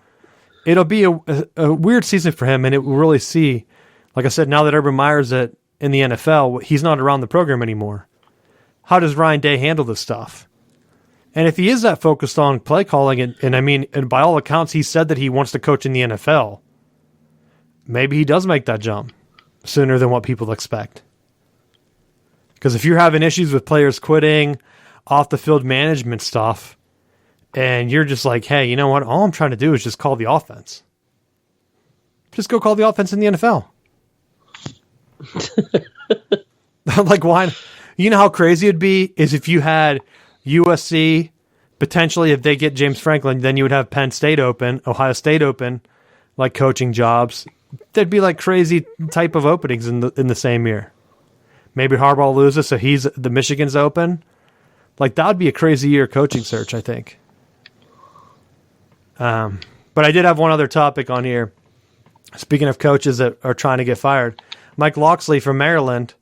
It'll be a weird season for him, and it will really see, like I said, now that Urban Meyer's in the NFL, he's not around the program anymore. How does Ryan Day handle this stuff? And if he is that focused on play calling, and I mean, and by all accounts, he said that he wants to coach in the NFL, maybe he does make that jump sooner than what people expect. Because if you're having issues with players quitting, off the field management stuff, and you're just like, hey, you know what? All I'm trying to do is just call the offense. Just go call the offense in the NFL. Like, why? You know how crazy it'd be is if you had USC, potentially if they get James Franklin, then you would have Penn State open, Ohio State open, like coaching jobs. There'd be like crazy type of openings in the same year. Maybe Harbaugh loses, so the Michigan's open. Like, that would be a crazy year coaching search, I think. But I did have one other topic on here. Speaking of coaches that are trying to get fired, Mike Locksley from Maryland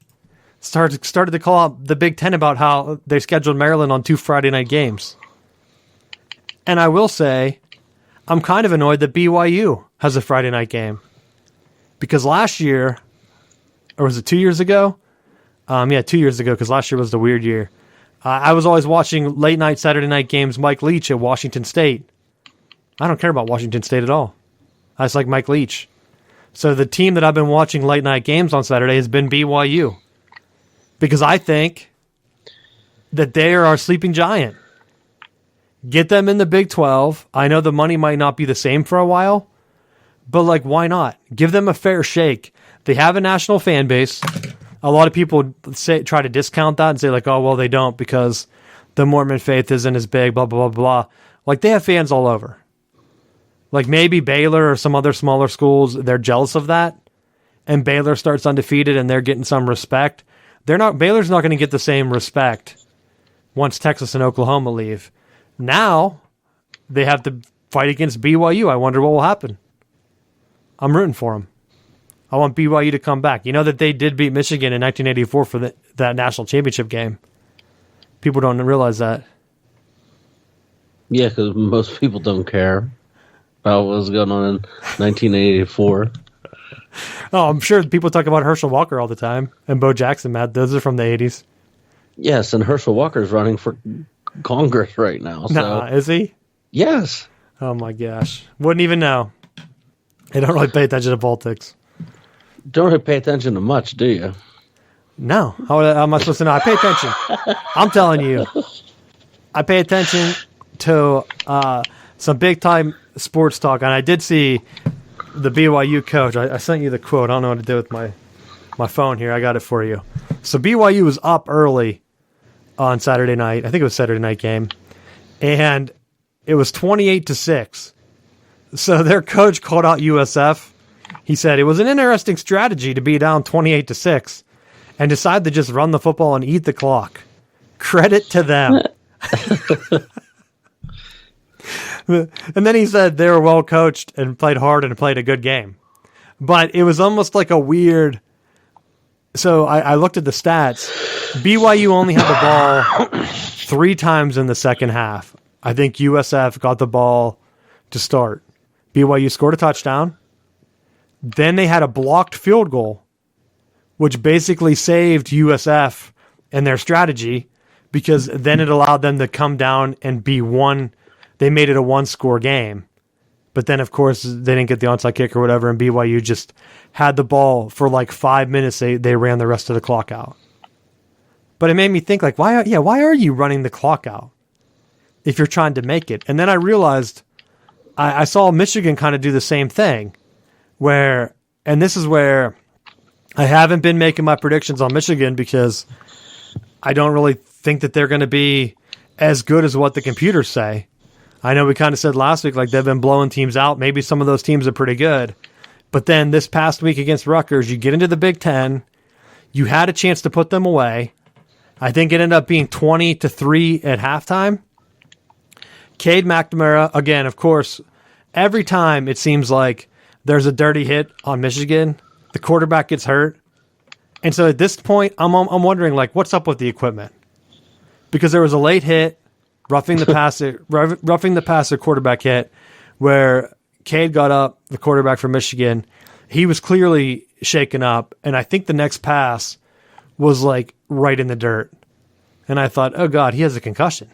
started to call out the Big Ten about how they scheduled Maryland on 2 Friday night games. And I will say, I'm kind of annoyed that BYU has a Friday night game. Because last year, or was it 2 years ago? 2 years ago, because last year was the weird year. I was always watching late night Saturday night games, Mike Leach at Washington State. I don't care about Washington State at all. I just like Mike Leach. So the team that I've been watching late night games on Saturday has been BYU. Because I think that they are our sleeping giant. Get them in the Big 12. I know the money might not be the same for a while, but like, why not? Give them a fair shake. They have a national fan base. A lot of people try to discount that and say like, oh, well, they don't because the Mormon faith isn't as big, blah, blah, blah, blah. Like, they have fans all over. Like, maybe Baylor or some other smaller schools, they're jealous of that, and Baylor starts undefeated and they're getting some respect. Baylor's not going to get the same respect once Texas and Oklahoma leave. Now, they have to fight against BYU. I wonder what will happen. I'm rooting for them. I want BYU to come back. You know that they did beat Michigan in 1984 for that national championship game. People don't realize that. Yeah, because most people don't care about what was going on in 1984. Oh, I'm sure people talk about Herschel Walker all the time and Bo Jackson, Matt. Those are from the 80s. Yes, and Herschel Walker's running for Congress right now. So. Nah, is he? Yes. Oh, my gosh. Wouldn't even know. I don't really pay attention to politics. Don't really pay attention to much, do you? No. How am I supposed to know? I pay attention. I'm telling you. I pay attention to some big-time sports talk, and I did see the BYU coach. I sent you the quote. I don't know what to do with my phone here. I got it for you. So BYU was up early on Saturday night. I think it was Saturday night game. And it was 28-6. So their coach called out USF. He said it was an interesting strategy to be down 28-6 and decide to just run the football and eat the clock. Credit to them. And then he said they were well coached and played hard and played a good game. But it was almost like a weird... So I looked at the stats. BYU only had the ball 3 times in the second half. I think USF got the ball to start. BYU scored a touchdown. Then they had a blocked field goal, which basically saved USF and their strategy because then it allowed them to come down and be one. They made it a 1-score game. But then, of course, they didn't get the onside kick or whatever, and BYU just had the ball for like 5 minutes. They ran the rest of the clock out. But it made me think, like, why are you running the clock out if you're trying to make it? And then I realized I saw Michigan kind of do the same thing. And this is where I haven't been making my predictions on Michigan because I don't really think that they're going to be as good as what the computers say. I know we kind of said last week, like they've been blowing teams out. Maybe some of those teams are pretty good. But then this past week against Rutgers, you get into the Big Ten. You had a chance to put them away. I think it ended up being 20-3 at halftime. Cade McNamara, again, of course, every time it seems like there's a dirty hit on Michigan, the quarterback gets hurt. And so at this point, I'm wondering, like, what's up with the equipment? Because there was a late hit, roughing the passer quarterback hit, where Cade got up, the quarterback from Michigan. He was clearly shaken up, and I think the next pass was, like, right in the dirt. And I thought, oh, God, he has a concussion.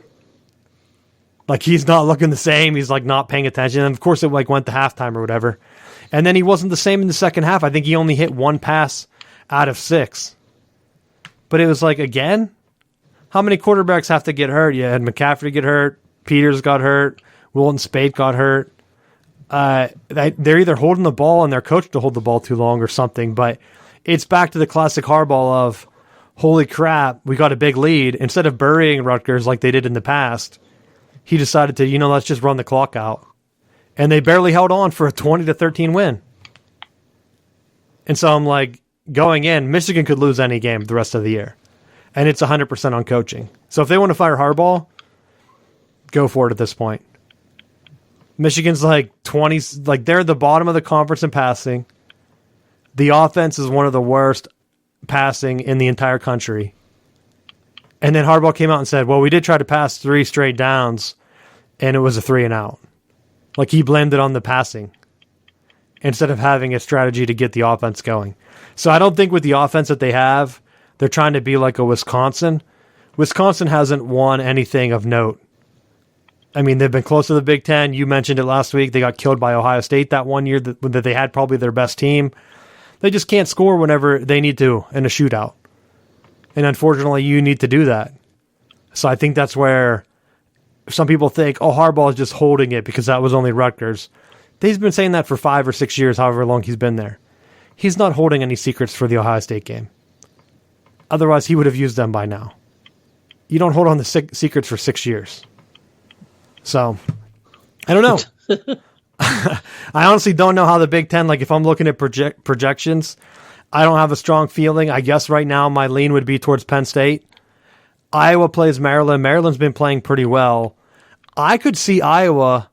Like, he's not looking the same. He's, like, not paying attention. And, of course, it, like, went to halftime or whatever. And then he wasn't the same in the second half. I think he only hit 1 pass out of 6. But it was like, again, how many quarterbacks have to get hurt? You had McCaffrey get hurt. Peters got hurt. Wilton Spate got hurt. They're either holding the ball and they're coached to hold the ball too long or something. But it's back to the classic Harbaugh of, holy crap, we got a big lead. Instead of burying Rutgers like they did in the past, he decided to, let's just run the clock out. And they barely held on for a 20-13 win. And so I'm like, going in, Michigan could lose any game the rest of the year. And it's 100% on coaching. So if they want to fire Harbaugh, go for it at this point. Michigan's like 20s, like they're at the bottom of the conference in passing. The offense is one of the worst passing in the entire country. And then Harbaugh came out and said, well, we did try to pass 3 straight downs, and it was a 3-and-out. Like, he blamed it on the passing instead of having a strategy to get the offense going. So I don't think with the offense that they have, they're trying to be like a Wisconsin. Wisconsin hasn't won anything of note. I mean, they've been close to the Big Ten. You mentioned it last week. They got killed by Ohio State that one year that they had probably their best team. They just can't score whenever they need to in a shootout. And unfortunately, you need to do that. So I think that's where some people think, oh, Harbaugh is just holding it because that was only Rutgers. He's been saying that for 5 or 6 years, however long he's been there. He's not holding any secrets for the Ohio State game. Otherwise, he would have used them by now. You don't hold on the secrets for 6 years. So, I don't know. I honestly don't know how the Big Ten, like if I'm looking at projections, I don't have a strong feeling. I guess right now my lean would be towards Penn State. Iowa plays Maryland. Maryland's been playing pretty well. I could see Iowa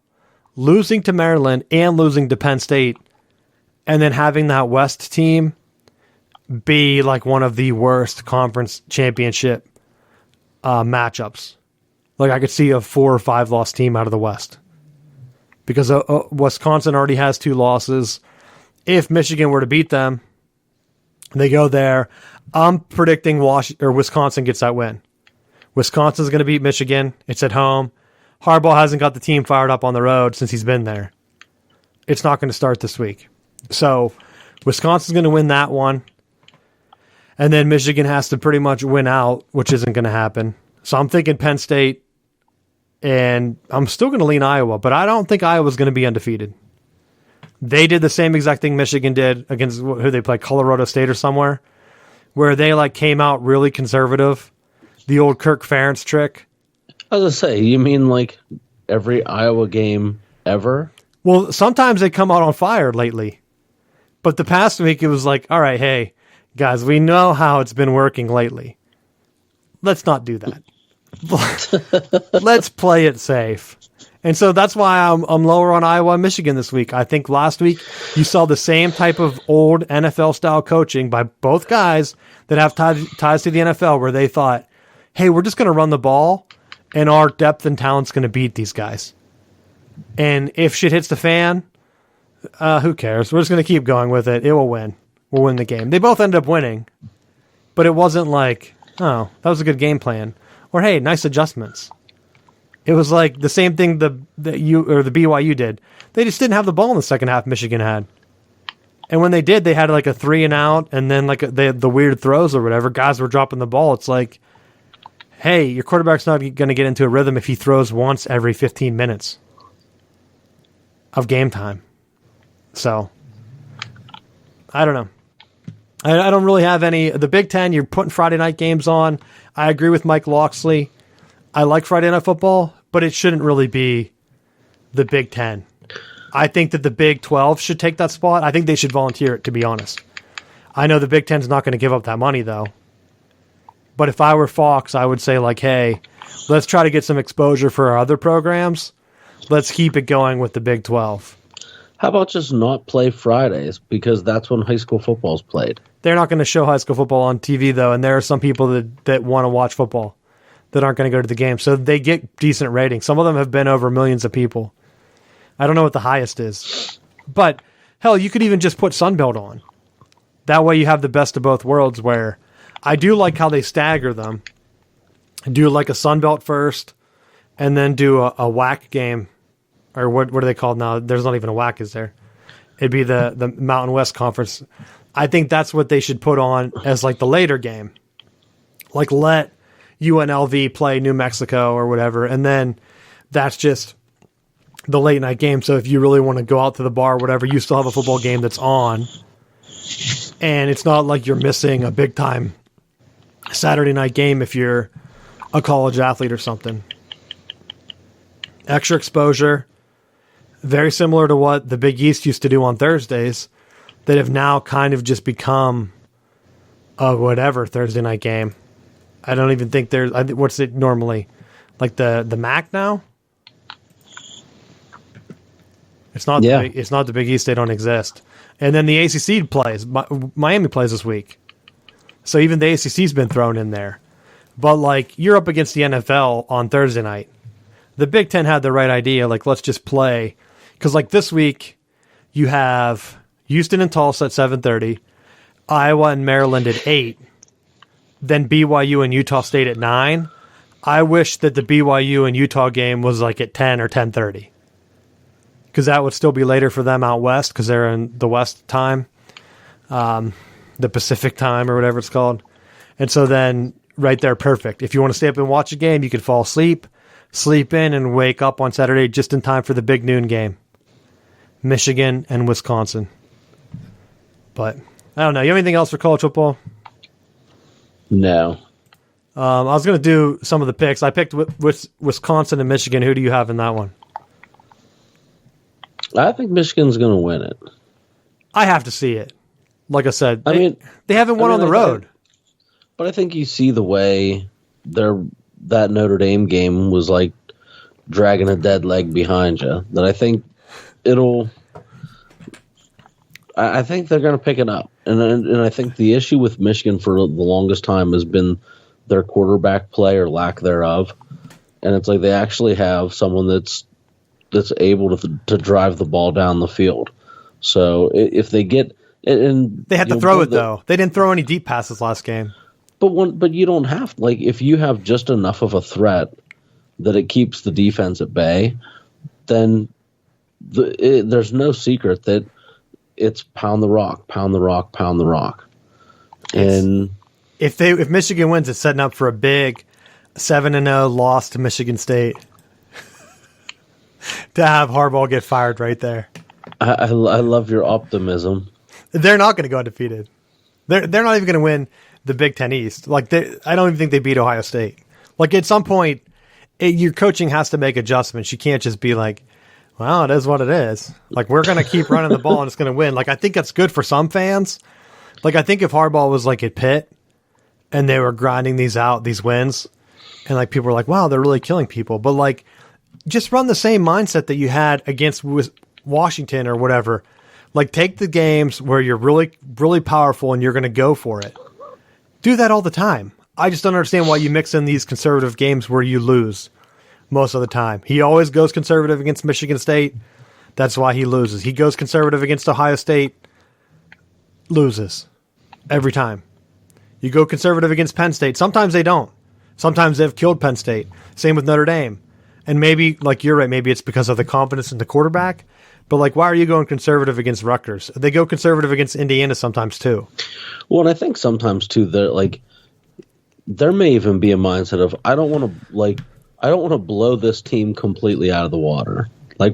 losing to Maryland and losing to Penn State, and then having that West team be like one of the worst conference championship matchups. Like I could see a 4 or 5 loss team out of the West, because Wisconsin already has 2 losses. If Michigan were to beat them, they go there. I'm predicting Wisconsin gets that win. Wisconsin's going to beat Michigan. It's at home. Harbaugh hasn't got the team fired up on the road since he's been there. It's not going to start this week. So Wisconsin's going to win that one. And then Michigan has to pretty much win out, which isn't going to happen. So I'm thinking Penn State, and I'm still going to lean Iowa, but I don't think Iowa's going to be undefeated. They did the same exact thing Michigan did against who they played, Colorado State or somewhere, where they like came out really conservative. The old Kirk Ferentz trick. I was going to say, you mean like every Iowa game ever? Well, sometimes they come out on fire lately. But the past week, it was like, all right, hey, guys, we know how it's been working lately. Let's not do that. Let's play it safe. And so that's why I'm lower on Iowa and Michigan this week. I think last week you saw the same type of old NFL-style coaching by both guys that have ties to the NFL, where they thought, hey, we're just going to run the ball, and our depth and talent's going to beat these guys. And if shit hits the fan, who cares? We're just going to keep going with it. It will win. We'll win the game. They both ended up winning, but it wasn't like, oh, that was a good game plan, or hey, nice adjustments. It was like the same thing the BYU did. They just didn't have the ball in the second half. Michigan had, and when they did, they had like a 3 and out, and then like they had the weird throws or whatever. Guys were dropping the ball. It's like, hey, your quarterback's not going to get into a rhythm if he throws once every 15 minutes of game time. So, I don't know. I don't really have any. The Big Ten, you're putting Friday night games on. I agree with Mike Locksley. I like Friday Night Football, but it shouldn't really be the Big Ten. I think that the Big 12 should take that spot. I think they should volunteer it, to be honest. I know the Big Ten's not going to give up that money, though. But if I were Fox, I would say, like, hey, let's try to get some exposure for our other programs. Let's keep it going with the Big 12. How about just not play Fridays, because that's when high school football's played? They're not going to show high school football on TV, though, and there are some people that want to watch football that aren't going to go to the game. So they get decent ratings. Some of them have been over millions of people. I don't know what the highest is. But, hell, you could even just put Sunbelt on. That way you have the best of both worlds, where I do like how they stagger them. Do like a Sunbelt first, and then do a WAC game. Or what are they called now? There's not even a WAC, is there? It'd be the Mountain West Conference. I think that's what they should put on as like the later game. Like let UNLV play New Mexico or whatever, and then that's just the late night game. So if you really want to go out to the bar or whatever, you still have a football game that's on. And it's not like you're missing a big time Saturday night game if you're a college athlete or something. Extra exposure. Very similar to what the Big East used to do on Thursdays, that have now kind of just become a whatever Thursday night game. I don't even think there's... what's it normally? Like the MAC now? It's not. Yeah. It's not the Big East. They don't exist. And then the ACC plays. Miami plays this week. So even the ACC's been thrown in there. But like you're up against the NFL on Thursday night. The Big Ten had the right idea. Like, let's just play. Because like this week, you have Houston and Tulsa at 7:30, Iowa and Maryland at 8, then BYU and Utah State at 9. I wish that the BYU and Utah game was like at 10 or 10:30. Because that would still be later for them out west, because they're in the West time, the Pacific time or whatever it's called. And so then right there, perfect. If you want to stay up and watch a game, you could fall asleep, sleep in, and wake up on Saturday just in time for the big noon game. Michigan and Wisconsin. But I don't know. You have anything else for college football? No. I was going to do some of the picks. I picked Wisconsin and Michigan. Who do you have in that one? I think Michigan's going to win it. I have to see it. Like I said, they haven't won on the road. But I think you see the way that Notre Dame game was like dragging a dead leg behind you. That I think I think they're going to pick it up. And I think the issue with Michigan for the longest time has been their quarterback play or lack thereof. And it's like they actually have someone that's able to drive the ball down the field. So if they get and they had to throw it though. They didn't throw any deep passes last game. But you don't have if you have just enough of a threat that it keeps the defense at bay, then there's no secret that it's pound the rock, pound the rock, pound the rock. And if Michigan wins, it's setting up for a big 7-0 loss to Michigan State. To have Harbaugh get fired right there. I love your optimism. They're not going to go undefeated. They're not even going to win the Big Ten East. I don't even think they beat Ohio State. At some point, your coaching has to make adjustments. You can't just be like, well, it is what it is. We're going to keep running the ball and it's going to win. I think that's good for some fans. I think if Harbaugh was at Pitt and they were grinding these wins, and people were like, wow, they're really killing people. But just run the same mindset that you had against Washington or whatever. Take the games where you're really, really powerful and you're going to go for it. Do that all the time. I just don't understand why you mix in these conservative games where you lose most of the time. He always goes conservative against Michigan State. That's why he loses. He goes conservative against Ohio State. Loses. Every time. You go conservative against Penn State. Sometimes they don't. Sometimes they've killed Penn State. Same with Notre Dame. And maybe, you're right, maybe it's because of the confidence in the quarterback. But, why are you going conservative against Rutgers? They go conservative against Indiana sometimes, too. Well, and I think sometimes, too, there may even be a mindset of, I don't want to blow this team completely out of the water. I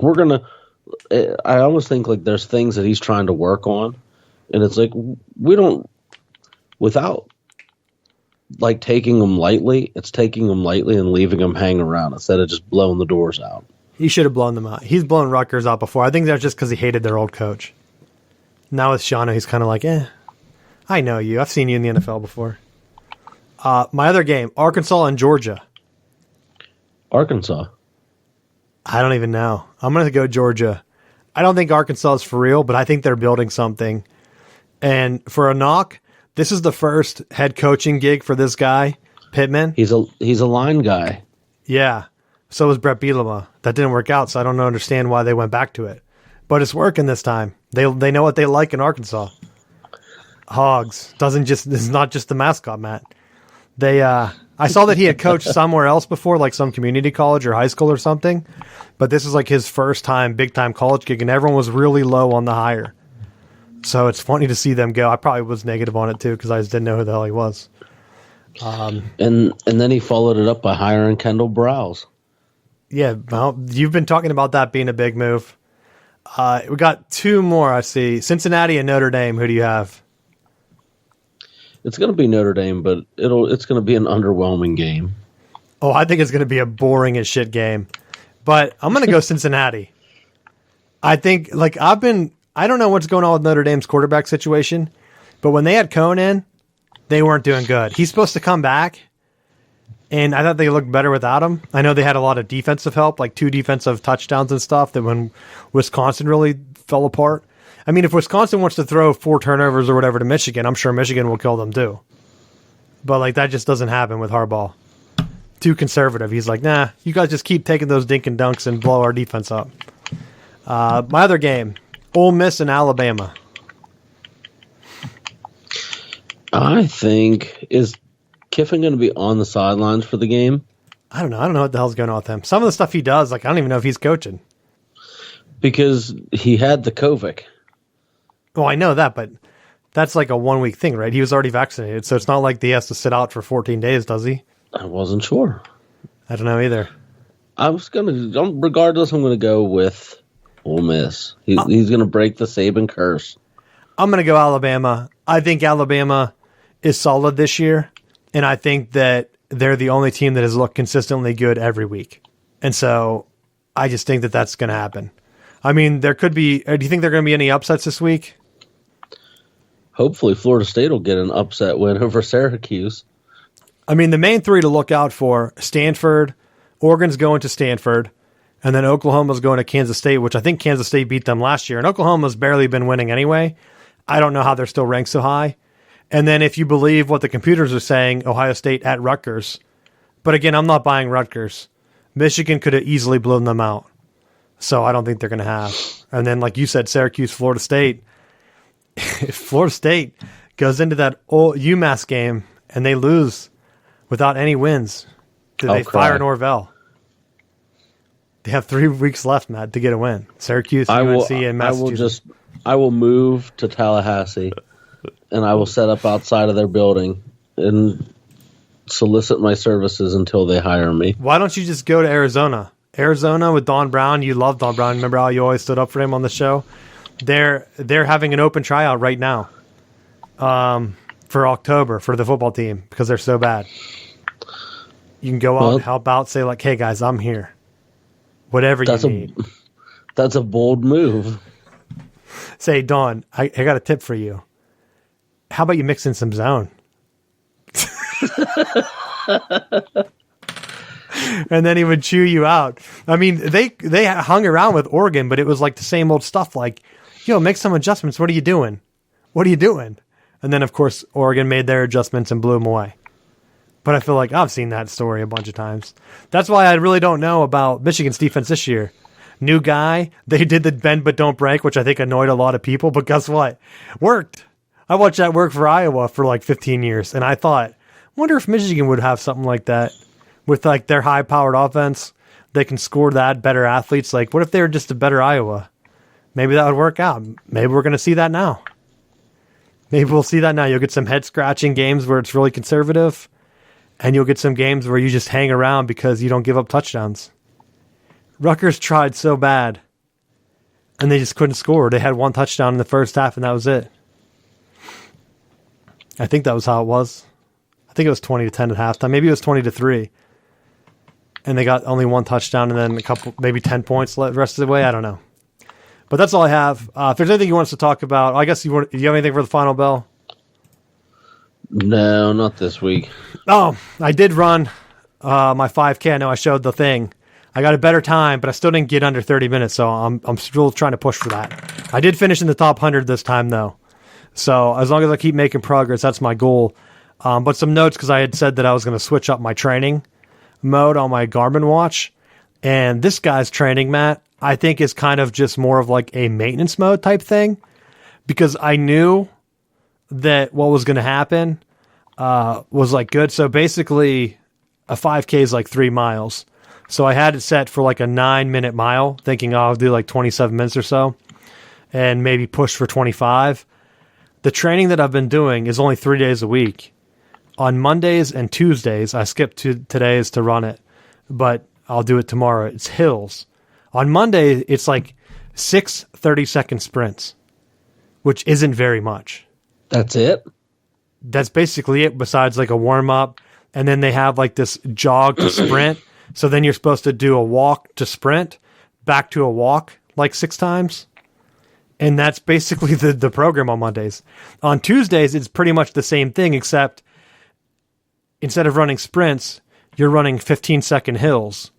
almost think, there's things that he's trying to work on. And it's we don't, without, taking them lightly, it's taking them lightly and leaving them hang around instead of just blowing the doors out. He should have blown them out. He's blown Rutgers out before. I think that's just because he hated their old coach. Now with Shawna, he's kind of I know you. I've seen you in the NFL before. My other game, Arkansas and Georgia. Arkansas. I don't even know. I'm going to go Georgia. I don't think Arkansas is for real, but I think they're building something. And for a knock, this is the first head coaching gig for this guy, Pittman. He's a line guy. Yeah. So was Brett Bielema. That didn't work out, so I don't understand why they went back to it. But it's working this time. They know what they like in Arkansas. Hogs. It's not just the mascot, Matt. I saw that he had coached somewhere else before, some community college or high school or something. But this is his first time, big time college gig, and everyone was really low on the hire. So it's funny to see them go. I probably was negative on it too because I just didn't know who the hell he was. And then he followed it up by hiring Kendall Browse. Yeah, well, you've been talking about that being a big move. We got two more, I see. Cincinnati and Notre Dame. Who do you have? It's going to be Notre Dame, but it's going to be an underwhelming game. Oh, I think it's going to be a boring as shit game. But I'm going to go Cincinnati. I think, I don't know what's going on with Notre Dame's quarterback situation, but when they had Cohn in, they weren't doing good. He's supposed to come back, and I thought they looked better without him. I know they had a lot of defensive help, 2 defensive touchdowns and stuff, that when Wisconsin really fell apart. I mean, if Wisconsin wants to throw 4 turnovers or whatever to Michigan, I'm sure Michigan will kill them too. But, that just doesn't happen with Harbaugh. Too conservative. He's like, nah, you guys just keep taking those dink and dunks and blow our defense up. My other game, Ole Miss and Alabama. I think, is Kiffin going to be on the sidelines for the game? I don't know. I don't know what the hell's going on with him. Some of the stuff he does, I don't even know if he's coaching. Because he had the COVID. Well, I know that, but that's a 1-week thing, right? He was already vaccinated, so it's not like he has to sit out for 14 days, does he? I wasn't sure. I don't know either. Regardless, I'm going to go with Ole Miss. He's going to break the Saban curse. I'm going to go Alabama. I think Alabama is solid this year, and I think that they're the only team that has looked consistently good every week. And so I just think that that's going to happen. I mean, there could be... Do you think there are going to be any upsets this week? Hopefully Florida State will get an upset win over Syracuse. I mean, the main 3 to look out for, Stanford, Oregon's going to Stanford, And then Oklahoma's going to Kansas State, which I think Kansas State beat them last year. And Oklahoma's barely been winning anyway. I don't know how they're still ranked so high. And then if you believe what the computers are saying, Ohio State at Rutgers. But again, I'm not buying Rutgers. Michigan could have easily blown them out. So I don't think they're going to have. And then, like you said, Syracuse, Florida State. If Florida State goes into that old UMass game and they lose without any wins, do they fire Norvell? They have 3 weeks left, Matt, to get a win. Syracuse, UNC, and Massachusetts. I will move to Tallahassee, and I will set up outside of their building and solicit my services until they hire me. Why don't you just go to Arizona? Arizona with Don Brown. You love Don Brown. Remember how you always stood up for him on the show? They're having an open tryout right now for October for the football team because they're so bad. You can go out and help out, say like, hey, guys, I'm here. Whatever you need. That's a bold move. Say, Don, I got a tip for you. How about you mix in some zone? And then he would chew you out. I mean, they hung around with Oregon, but it was like the same old stuff like, make some adjustments. What are you doing? What are you doing? And then, of course, Oregon made their adjustments and blew them away. But I feel like I've seen that story a bunch of times. That's why I really don't know about Michigan's defense this year. New guy. They did the bend but don't break, which I think annoyed a lot of people. But guess what? Worked. I watched that work for Iowa for like 15 years. And I thought, wonder if Michigan would have something like that with like their high-powered offense. They can score that, better athletes. Like, what if they were just a better Iowa? Maybe that would work out. Maybe we're going to see that now. Maybe we'll see that now. You'll get some head-scratching games where it's really conservative. And you'll get some games where you just hang around because you don't give up touchdowns. Rutgers tried so bad, and they just couldn't score. They had one touchdown in the first half, and that was it. I think that was how it was. I think it was 20-10 at halftime. Maybe it was 20-3. And they got only one touchdown and then a couple, maybe 10 points the rest of the way. I don't know. But that's all I have. If there's anything you want us to talk about, I guess do you have anything for the final bell? No, not this week. Oh, I did run my 5K. I know I showed the thing. I got a better time, but I still didn't get under 30 minutes, so I'm still trying to push for that. I did finish in the top 100 this time, though. So as long as I keep making progress, that's my goal. But some notes, because I had said that I was going to switch up my training mode on my Garmin watch. And this guy's training, Matt, I think is kind of just more of like a maintenance mode type thing. Because I knew that what was going to happen was like good. So basically a 5K is like 3 miles. So I had it set for like a 9-minute mile, thinking I'll do like 27 minutes or so and maybe push for 25. The training that I've been doing is only 3 days a week. On Mondays and Tuesdays, I skip today's to run it, but I'll do it tomorrow. It's hills. On Monday, it's like 6 30-second sprints, which isn't very much. That's it? That's basically it, besides like a warm-up. And then they have like this jog to sprint. So then you're supposed to do a walk to sprint, back to a walk like 6 times. And that's basically the program on Mondays. On Tuesdays, it's pretty much the same thing, except instead of running sprints, you're running 15-second hills.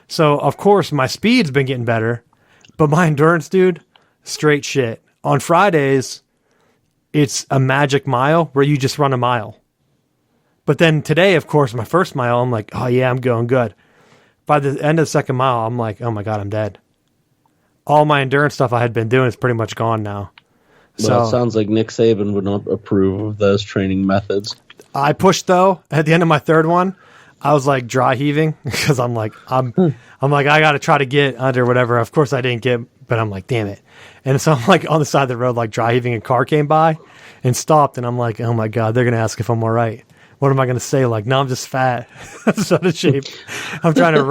So, of course, my speed's been getting better, but my endurance, dude, straight shit. On Fridays, it's a magic mile where you just run a mile. But then today, of course, my first mile, I'm like, oh yeah, I'm going good. By the end of the second mile, I'm like, oh my God, I'm dead. All my endurance stuff I had been doing is pretty much gone now. Well, it sounds like Nick Saban would not approve of those training methods. I pushed though. At the end of my third one, I was like dry heaving because I'm like, I got to try to get under whatever. Of course I didn't get, but I'm like, damn it. And so I'm like on the side of the road, like dry heaving, a car came by and stopped. And I'm like, oh my God, they're going to ask if I'm all right. What am I going to say? Like, no, I'm just fat. I'm just out of shape. I'm trying to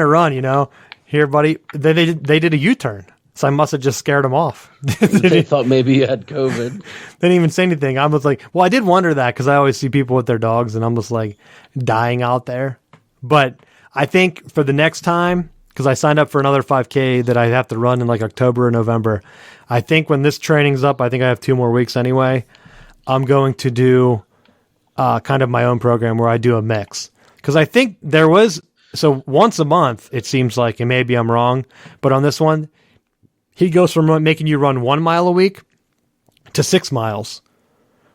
run. You know, here, buddy. They did a U-turn. So I must have just scared them off. They thought maybe you had COVID. They didn't even say anything. I was like, well, I did wonder that because I always see people with their dogs and I'm just like dying out there. But I think for the next time, because I signed up for another 5K that I have to run in like October or November, I think when this training's up, I think I have 2 more weeks anyway, I'm going to do kind of my own program where I do a mix. Because I think there was So once a month, it seems like, and maybe I'm wrong, but on this one, he goes from making you run 1 mile a week to 6 miles,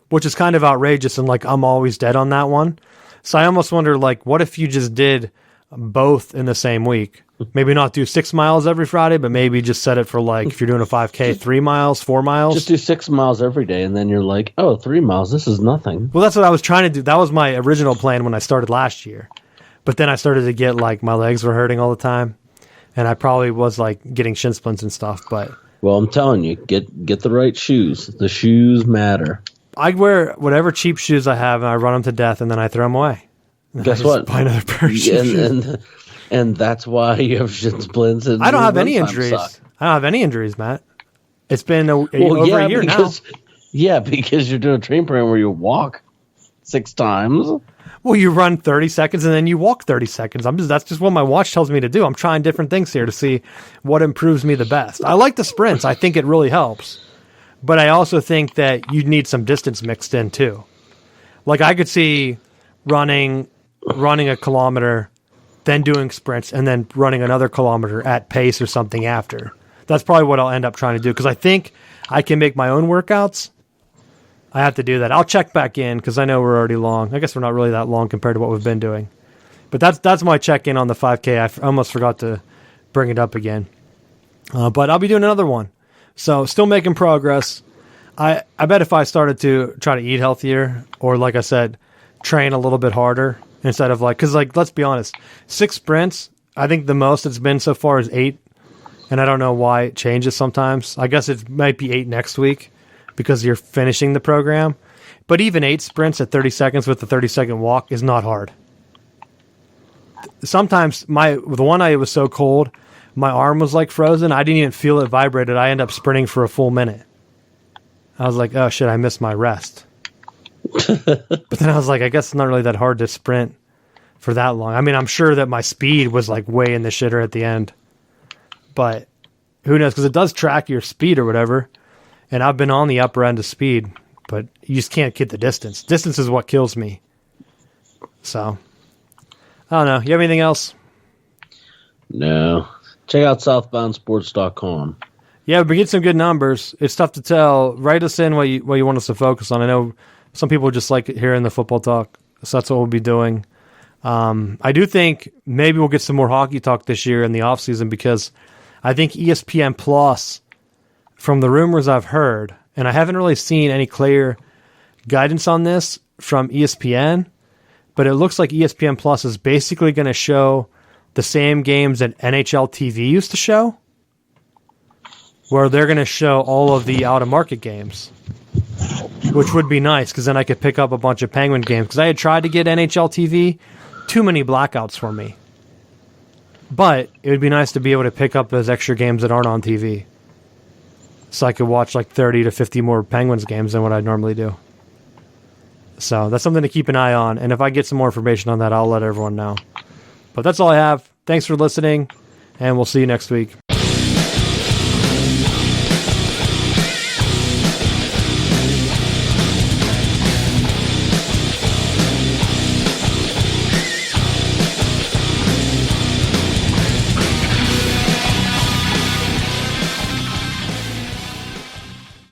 which is kind of outrageous. And like, I'm always dead on that one. So I almost wonder, like, what if you just did both in the same week? Maybe not do 6 miles every Friday, but maybe just set it for, like, if you're doing a 5K, 3 miles, 4 miles. Just do 6 miles every day, and then you're like, oh, 3 miles, this is nothing. Well, that's what I was trying to do. That was my original plan when I started last year. But then I started to get, like, my legs were hurting all the time. And I probably was, like, getting shin splints and stuff. But well, I'm telling you, get the right shoes. The shoes matter. I wear whatever cheap shoes I have, and I run them to death, and then I throw them away. Guess what? Buy another pair of shoes. And that's why you have shin splints. And I don't have any injuries. I don't have any injuries, Matt. It's been over a year now. Yeah, because you're doing a training program where you walk 6 times. Well, you run 30 seconds and then you walk 30 seconds. That's just what my watch tells me to do. I'm trying different things here to see what improves me the best. I like the sprints. I think it really helps. But I also think that you need some distance mixed in too. Like I could see running a kilometer, then doing sprints, and then running another kilometer at pace or something after. That's probably what I'll end up trying to do because I think I can make my own workouts. I have to do that. I'll check back in because I know we're already long. I guess we're not really that long compared to what we've been doing. But that's my check-in on the 5K. I almost forgot to bring it up again. But I'll be doing another one. So still making progress. I bet if I started to try to eat healthier or, like I said, train a little bit harder instead of because let's be honest, 6 sprints, I think the most it's been so far is 8. And I don't know why it changes sometimes. I guess it might be 8 next week because you're finishing the program. But even 8 sprints at 30 seconds with the 30-second walk is not hard. Sometimes the one night it was so cold, my arm was like frozen. I didn't even feel it vibrated. I ended up sprinting for a full minute. I was like, oh shit, I missed my rest. But then I was like, I guess it's not really that hard to sprint for that long. I mean, I'm sure that my speed was like way in the shitter at the end. But who knows? Because it does track your speed or whatever. And I've been on the upper end of speed, but you just can't get the distance. Distance is what kills me. So, I don't know. You have anything else? No. Check out southboundsports.com. Yeah, we've been getting some good numbers. It's tough to tell. Write us in what you want us to focus on. I know some people just like hearing the football talk, so that's what we'll be doing. I do think maybe we'll get some more hockey talk this year in the offseason because I think ESPN Plus, from the rumors I've heard, and I haven't really seen any clear guidance on this from ESPN, but it looks like ESPN Plus is basically going to show the same games that NHL TV used to show, where they're going to show all of the out-of-market games, which would be nice because then I could pick up a bunch of Penguin games because I had tried to get NHL TV, too many blackouts for me. But it would be nice to be able to pick up those extra games that aren't on TV. So I could watch like 30 to 50 more Penguins games than what I normally do. So that's something to keep an eye on. And if I get some more information on that, I'll let everyone know. But that's all I have. Thanks for listening, and we'll see you next week.